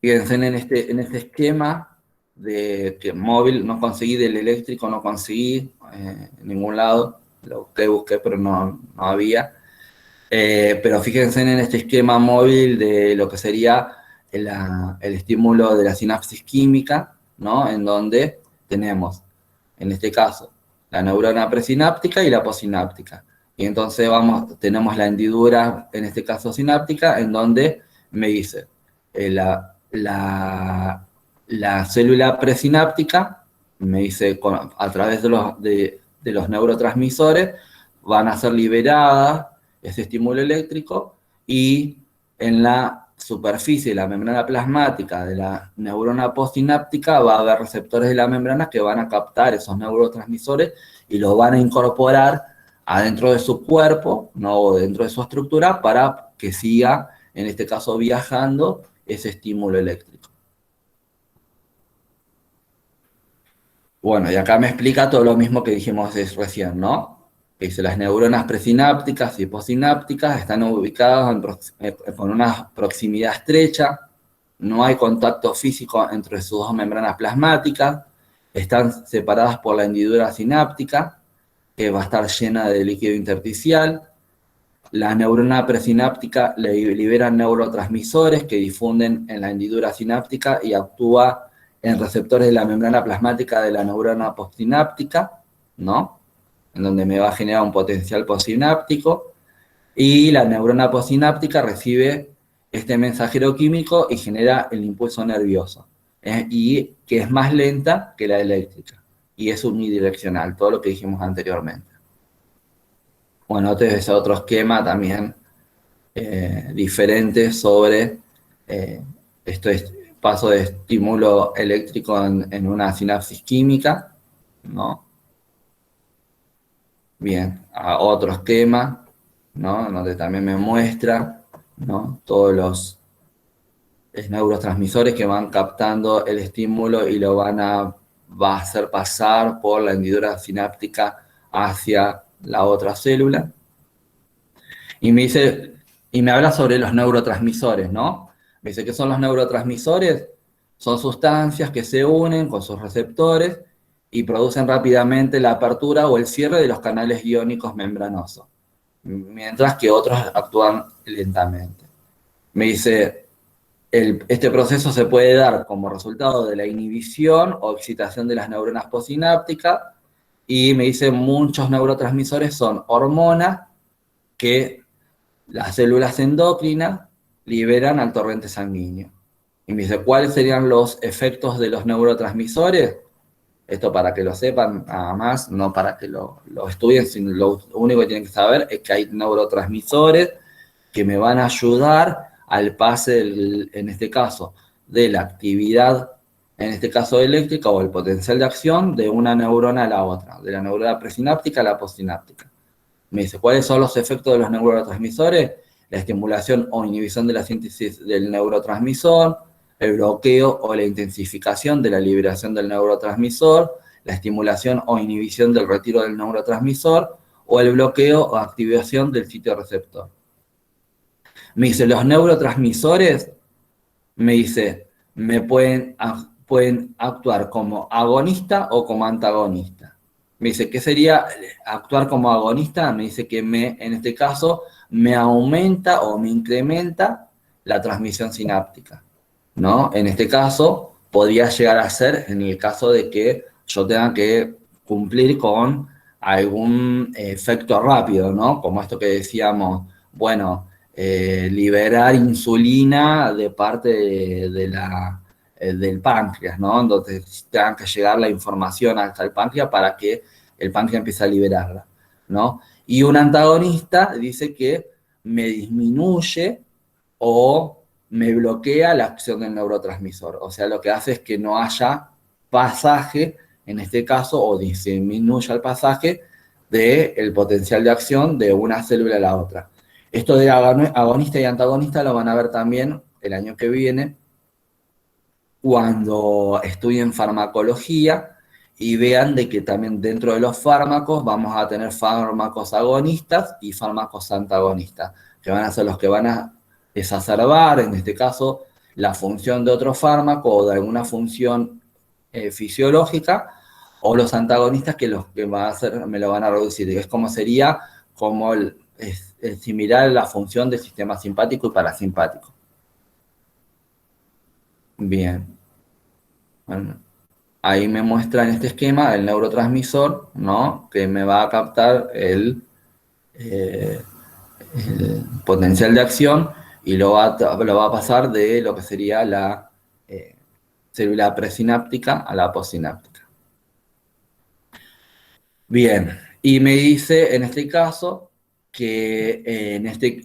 [SPEAKER 2] Fíjense en este esquema de que móvil no conseguí, del eléctrico no conseguí en ningún lado. Lo busqué, pero no había. Pero fíjense en este esquema móvil de lo que sería el estímulo de la sinapsis química, ¿no? En donde tenemos, en este caso, la neurona presináptica y la postsináptica. Y entonces tenemos la hendidura, en este caso sináptica, en donde me dice la célula presináptica, me dice a través de los neurotransmisores, van a ser liberadas ese estímulo eléctrico, y en la superficie, la membrana plasmática de la neurona postsináptica, va a haber receptores de la membrana que van a captar esos neurotransmisores y los van a incorporar adentro de su cuerpo, ¿no? O dentro de su estructura, para que siga, en este caso, viajando ese estímulo eléctrico. Bueno, y acá me explica todo lo mismo que dijimos recién, ¿no? Que dice, las neuronas presinápticas y postsinápticas están ubicadas con una proximidad estrecha, no hay contacto físico entre sus dos membranas plasmáticas, están separadas por la hendidura sináptica, que va a estar llena de líquido intersticial. La neurona presináptica libera neurotransmisores que difunden en la hendidura sináptica y actúa en receptores de la membrana plasmática de la neurona postsináptica, ¿no? En donde me va a generar un potencial postsináptico, y la neurona postsináptica recibe este mensajero químico y genera el impulso nervioso, y que es más lenta que la eléctrica, y es unidireccional, todo lo que dijimos anteriormente. Bueno, este es otro esquema también diferente sobre paso de estímulo eléctrico en una sinapsis química, ¿no? Bien, a otro esquema, ¿no? Donde también me muestra, ¿no? Todos los neurotransmisores que van captando el estímulo y va a hacer pasar por la hendidura sináptica hacia la otra célula. Y me habla sobre los neurotransmisores, ¿no? Me dice, ¿qué son los neurotransmisores? Son sustancias que se unen con sus receptores y producen rápidamente la apertura o el cierre de los canales iónicos membranosos, mientras que otros actúan lentamente. Me dice, este proceso se puede dar como resultado de la inhibición o excitación de las neuronas postsinápticas, y me dice, muchos neurotransmisores son hormonas que las células endocrinas liberan al torrente sanguíneo. Y me dice, ¿cuáles serían los efectos de los neurotransmisores? Esto para que lo sepan, nada más, no para que lo estudien, sino lo único que tienen que saber es que hay neurotransmisores que me van a ayudar al pase, en este caso, de la actividad, en este caso eléctrica o el potencial de acción de una neurona a la otra, de la neurona presináptica a la postsináptica. Me dice, ¿cuáles son los efectos de los neurotransmisores? La estimulación o inhibición de la síntesis del neurotransmisor, el bloqueo o la intensificación de la liberación del neurotransmisor, la estimulación o inhibición del retiro del neurotransmisor, o el bloqueo o activación del sitio receptor. Me dice, los neurotransmisores, me dice, pueden actuar como agonista o como antagonista. Me dice, ¿qué sería actuar como agonista? Me dice que en este caso me aumenta o me incrementa la transmisión sináptica, ¿no? En este caso, podría llegar a ser en el caso de que yo tenga que cumplir con algún efecto rápido, ¿no? Como esto que decíamos, bueno, liberar insulina de parte del páncreas, ¿no? Entonces tengan que llegar la información hasta el páncreas para que el páncreas empiece a liberarla, ¿no? Y un antagonista dice que me disminuye o me bloquea la acción del neurotransmisor. O sea, lo que hace es que no haya pasaje, en este caso, o disminuya el pasaje del potencial de acción de una célula a la otra. Esto de agonista y antagonista lo van a ver también el año que viene cuando estudien farmacología y vean de que también dentro de los fármacos vamos a tener fármacos agonistas y fármacos antagonistas, que van a ser los que van a exacerbar, en este caso, la función de otro fármaco o de alguna función fisiológica, o los antagonistas que los que va a hacer, me lo van a reducir. Es como sería como es similar a la función del sistema simpático y parasimpático. Bien. Bueno, ahí me muestra en este esquema el neurotransmisor, ¿no? Que me va a captar el potencial de acción y lo va a pasar de lo que sería la célula presináptica a la postsináptica. Bien, y me dice en este caso que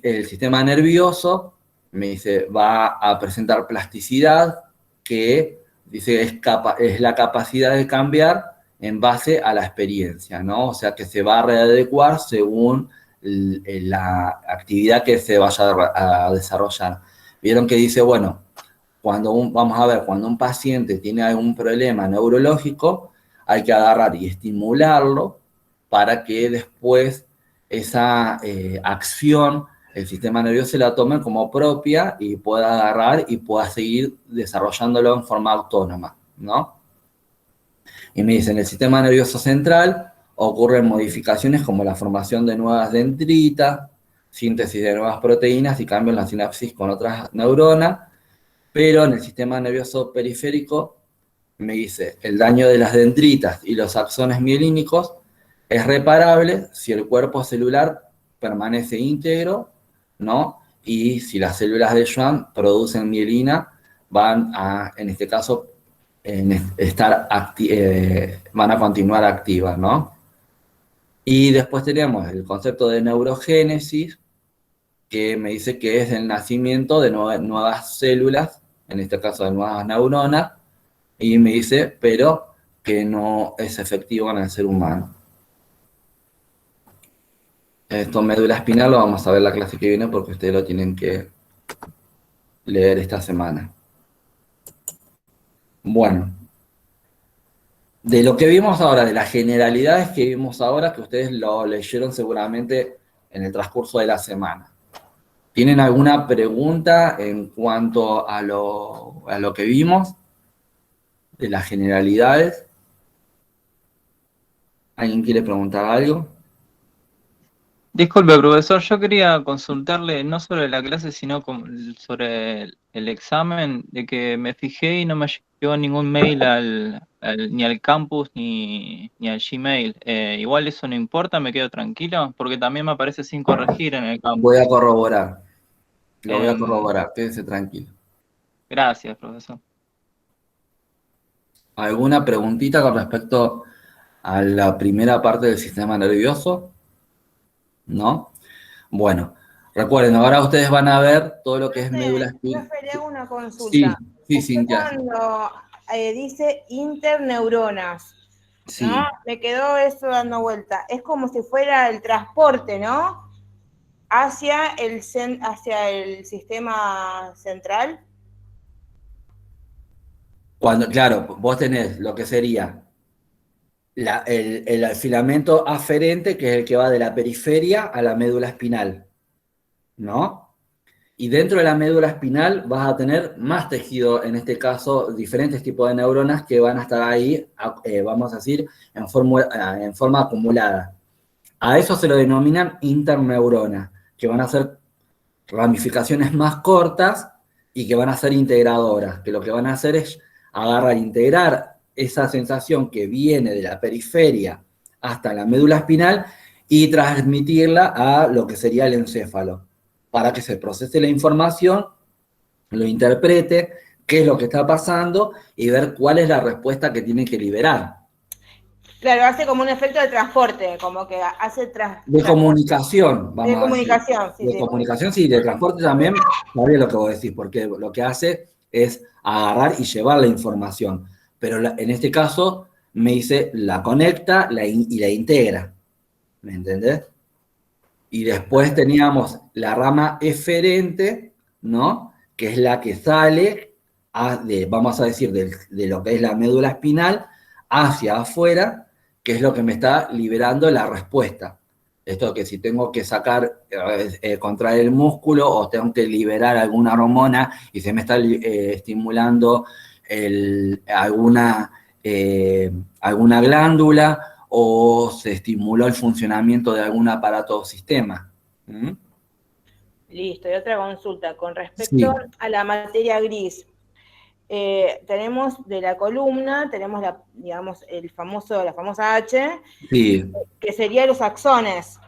[SPEAKER 2] el sistema nervioso, me dice, va a presentar plasticidad, que dice es la capacidad de cambiar en base a la experiencia, ¿no? O sea que se va a readecuar según la actividad que se vaya a desarrollar. Vieron que dice, bueno, vamos a ver, cuando un paciente tiene algún problema neurológico, hay que agarrar y estimularlo para que después esa acción el sistema nervioso se la tome como propia y pueda agarrar y pueda seguir desarrollándolo en forma autónoma, ¿no? Y me dicen, en el sistema nervioso central ocurren modificaciones como la formación de nuevas dendritas, síntesis de nuevas proteínas y cambios en la sinapsis con otras neuronas, pero en el sistema nervioso periférico me dice, el daño de las dendritas y los axones mielínicos es reparable si el cuerpo celular permanece íntegro, ¿no? Y si las células de Schwann producen mielina, van a, en este caso, van a continuar activas, ¿no? Y después tenemos el concepto de neurogénesis, que me dice que es el nacimiento de nuevas células, en este caso de nuevas neuronas, y me dice, pero que no es efectivo en el ser humano. Esto médula espinal lo vamos a ver la clase que viene porque ustedes lo tienen que leer esta semana. Bueno, de lo que vimos ahora, de las generalidades que vimos ahora, que ustedes lo leyeron seguramente en el transcurso de la semana. ¿Tienen alguna pregunta en cuanto a lo que vimos? De las generalidades. ¿Alguien quiere preguntar algo?
[SPEAKER 1] Disculpe, profesor, yo quería consultarle no sobre la clase, sino sobre el examen, de que me fijé y no me llegó ningún mail ni al campus ni al Gmail. Igual eso no importa, me quedo tranquilo, porque también me aparece sin corregir en el
[SPEAKER 2] Voy
[SPEAKER 1] campus.
[SPEAKER 2] a corroborar. Lo voy a
[SPEAKER 1] Em,
[SPEAKER 2] corroborar, quédense tranquilo.
[SPEAKER 1] Gracias, profesor.
[SPEAKER 2] ¿Alguna preguntita con respecto a la primera parte del sistema nervioso? ¿No? Bueno, recuerden, ahora ustedes van a ver todo lo que es médula espinal.
[SPEAKER 3] Profe, le hago una
[SPEAKER 2] Sí,
[SPEAKER 3] consulta.
[SPEAKER 2] sí,
[SPEAKER 3] Usted
[SPEAKER 2] Cintia.
[SPEAKER 3] cuando dice interneuronas,
[SPEAKER 2] Sí.
[SPEAKER 3] ¿no? Me quedó eso dando vuelta. Es como si fuera el transporte, ¿no? Hacia el sistema central.
[SPEAKER 2] Claro, vos tenés lo que sería el filamento aferente, que es el que va de la periferia a la médula espinal, ¿no? Y dentro de la médula espinal vas a tener más tejido, en este caso, diferentes tipos de neuronas que van a estar ahí, vamos a decir, en forma acumulada. A eso se lo denominan interneuronas, que van a ser ramificaciones más cortas y que van a ser integradoras, que lo que van a hacer es agarrar, integrar esa sensación que viene de la periferia hasta la médula espinal y transmitirla a lo que sería el encéfalo, para que se procese la información, lo interprete, qué es lo que está pasando y ver cuál es la respuesta que tiene que liberar.
[SPEAKER 3] Claro, hace como un efecto de transporte, como que hace
[SPEAKER 2] De comunicación, vamos
[SPEAKER 3] de
[SPEAKER 2] a decir.
[SPEAKER 3] comunicación, sí,
[SPEAKER 2] De
[SPEAKER 3] sí.
[SPEAKER 2] comunicación, sí, de transporte también, sabía lo que vos decís, porque lo que hace es agarrar y llevar la información. Pero en este caso, me dice, la conecta y la integra. ¿Me entendés? Y después teníamos la rama eferente, ¿no? Que es la que sale, vamos a decir, de lo que es la médula espinal hacia afuera, que es lo que me está liberando la respuesta. Esto que si tengo que sacar, contraer el músculo o tengo que liberar alguna hormona y se me está estimulando alguna glándula o se estimuló el funcionamiento de algún aparato o sistema. ¿Mm?
[SPEAKER 3] Listo, y otra consulta. Con respecto
[SPEAKER 2] Sí.
[SPEAKER 3] a la materia gris, tenemos de la columna, tenemos digamos, la famosa H,
[SPEAKER 2] Sí.
[SPEAKER 3] que serían los axones.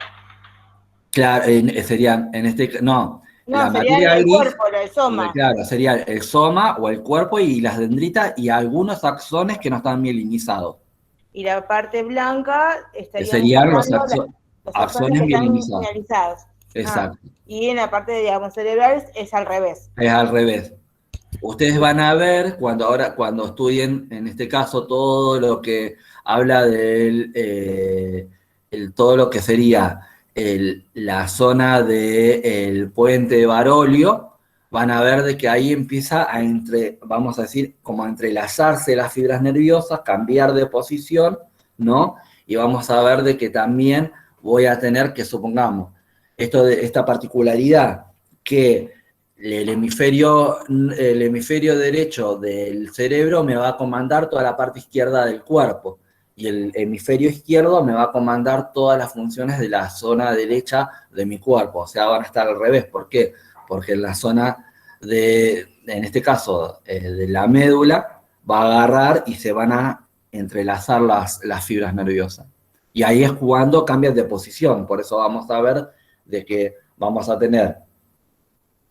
[SPEAKER 2] Claro, serían, en este, no,
[SPEAKER 3] No,
[SPEAKER 2] la
[SPEAKER 3] sería
[SPEAKER 2] materia
[SPEAKER 3] el
[SPEAKER 2] gris,
[SPEAKER 3] cuerpo, el soma.
[SPEAKER 2] claro, sería el soma o el cuerpo y las dendritas y algunos axones que no están mielinizados.
[SPEAKER 3] Y la parte blanca
[SPEAKER 2] Que
[SPEAKER 3] estaríamos
[SPEAKER 2] serían los
[SPEAKER 3] hablando de los axones
[SPEAKER 2] axones
[SPEAKER 3] que están
[SPEAKER 2] mielinizados.
[SPEAKER 3] finalizados.
[SPEAKER 2] Exacto.
[SPEAKER 3] Y en la parte, digamos, cerebral es al revés.
[SPEAKER 2] Es al revés. Ustedes van a ver cuando estudien, en este caso, todo lo que habla de todo lo que sería la zona del puente de Barolio, van a ver de que ahí empieza vamos a decir, como a entrelazarse las fibras nerviosas, cambiar de posición, ¿no? Y vamos a ver de que también voy a tener que, supongamos, esta particularidad que el hemisferio derecho del cerebro me va a comandar toda la parte izquierda del cuerpo y el hemisferio izquierdo me va a comandar todas las funciones de la zona derecha de mi cuerpo. O sea, van a estar al revés. ¿Por qué? Porque en la zona en este caso, de la médula, va a agarrar y se van a entrelazar las fibras nerviosas. Y ahí es cuando cambian de posición. Por eso vamos a ver de que vamos a tener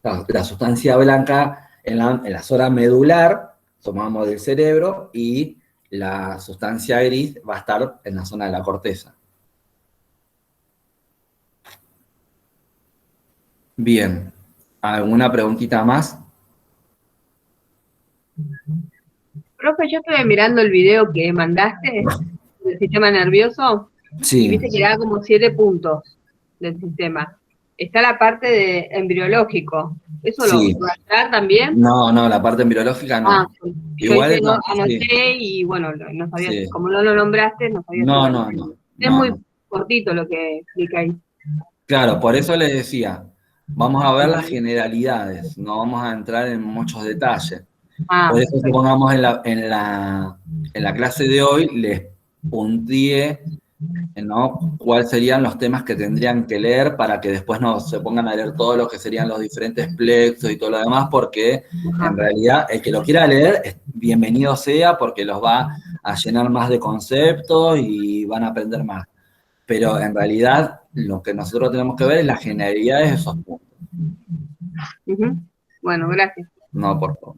[SPEAKER 2] la sustancia blanca en la zona medular, tomamos del cerebro, y la sustancia gris va a estar en la zona de la corteza. Bien, ¿alguna preguntita más?
[SPEAKER 4] Profe, yo estuve mirando el video que mandaste del sistema nervioso
[SPEAKER 2] Sí.
[SPEAKER 4] y viste que da como 7 puntos del sistema. Está la parte de embriológico. ¿Eso
[SPEAKER 2] Sí.
[SPEAKER 4] lo va a dar también?
[SPEAKER 2] No, la parte embriológica no.
[SPEAKER 4] Igual
[SPEAKER 2] Igual
[SPEAKER 4] anoté
[SPEAKER 2] sí.
[SPEAKER 4] y bueno, no sabía,
[SPEAKER 2] Sí.
[SPEAKER 4] como no lo nombraste, no sabía.
[SPEAKER 2] No.
[SPEAKER 4] Es muy cortito lo que explica ahí.
[SPEAKER 2] Claro, por eso les decía, vamos a ver las generalidades, no vamos a entrar en muchos detalles. Por eso, supongamos, en la clase de hoy les punteé, ¿no?, cuáles serían los temas que tendrían que leer para que después no se pongan a leer todo lo que serían los diferentes plexos y todo lo demás, porque en realidad el que lo quiera leer, bienvenido sea, porque los va a llenar más de conceptos y van a aprender más. Pero en realidad lo que nosotros tenemos que ver es las generalidades de esos puntos.
[SPEAKER 4] Bueno, gracias.
[SPEAKER 2] No, por favor.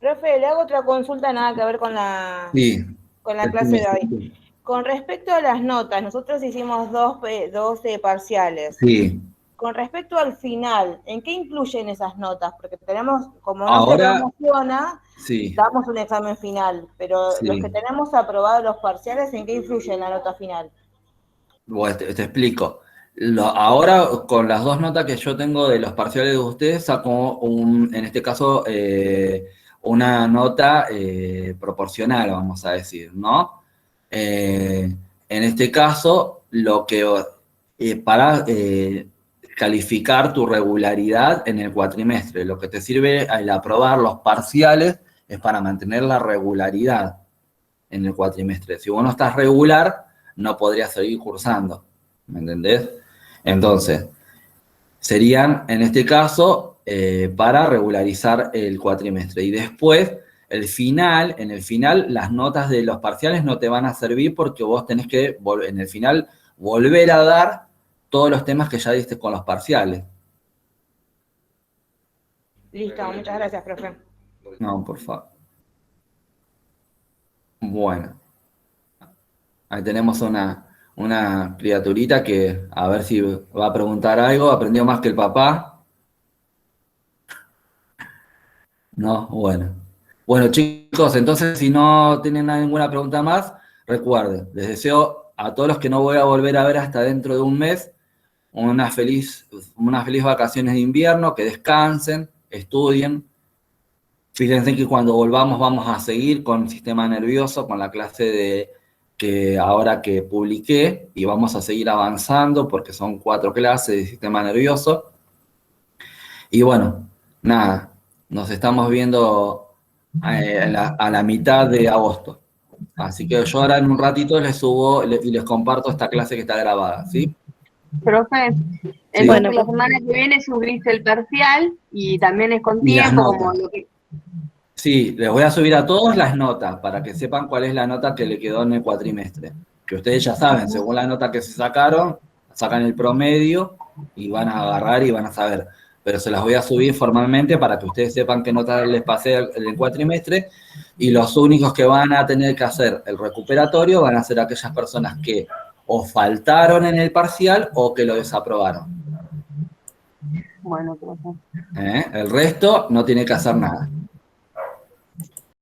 [SPEAKER 3] Profe, le hago otra consulta, nada que ver con la
[SPEAKER 2] Sí.
[SPEAKER 3] clase de hoy. Con respecto a las notas, nosotros hicimos dos parciales.
[SPEAKER 2] Sí.
[SPEAKER 3] Con respecto al final, ¿en qué influyen esas notas? Porque tenemos, como no se
[SPEAKER 2] Ahora,
[SPEAKER 3] promociona,
[SPEAKER 2] sí,
[SPEAKER 3] damos un examen final, pero los que
[SPEAKER 2] sí.
[SPEAKER 3] tenemos aprobados los parciales, ¿en qué influye la nota final?
[SPEAKER 2] Bueno, te explico. Ahora, con las dos notas que yo tengo de los parciales de ustedes, saco en este caso, una nota proporcional, vamos a decir, ¿no? En este caso, para calificar tu regularidad en el cuatrimestre, lo que te sirve al aprobar los parciales es para mantener la regularidad en el cuatrimestre. Si vos no estás regular, no podrías seguir cursando, ¿me entendés? Entonces, serían, en este caso, para regularizar el cuatrimestre. Y después, en el final, las notas de los parciales no te van a servir porque vos tenés que, en el final, volver a dar todos los temas que ya diste con los parciales.
[SPEAKER 3] Listo, muchas gracias, profe.
[SPEAKER 2] No, por favor. Bueno, ahí tenemos una criaturita que a ver si va a preguntar algo. ¿Aprendió más que el papá? No, bueno. Bueno, chicos, entonces si no tienen ninguna pregunta más, recuerden, les deseo a todos los que no voy a volver a ver hasta dentro de un mes unas feliz vacaciones de invierno, que descansen, estudien. Fíjense que cuando volvamos vamos a seguir con el sistema nervioso, con la clase que ahora que publiqué, y vamos a seguir avanzando porque son 4 clases de sistema nervioso. Y bueno, nada, nos estamos viendo a la mitad de agosto. Así que yo ahora en un ratito les subo y les comparto esta clase que está grabada, ¿sí?
[SPEAKER 4] Profe,
[SPEAKER 2] Sí.
[SPEAKER 4] entonces
[SPEAKER 3] Bueno,
[SPEAKER 4] la semana que viene subiste el parcial y también es con
[SPEAKER 2] Y las
[SPEAKER 4] tiempo, como
[SPEAKER 2] notas.
[SPEAKER 4] lo que...
[SPEAKER 2] Sí, les voy a subir a todos las notas para que sepan cuál es la nota que le quedó en el cuatrimestre. Que ustedes ya saben, según la nota que se sacaron, sacan el promedio y van a agarrar y van a saber. Pero se las voy a subir formalmente para que ustedes sepan qué nota les pasé en el cuatrimestre. Y los únicos que van a tener que hacer el recuperatorio van a ser aquellas personas que o faltaron en el parcial o que lo desaprobaron.
[SPEAKER 4] Bueno, profe.
[SPEAKER 2] El resto no tiene que hacer nada.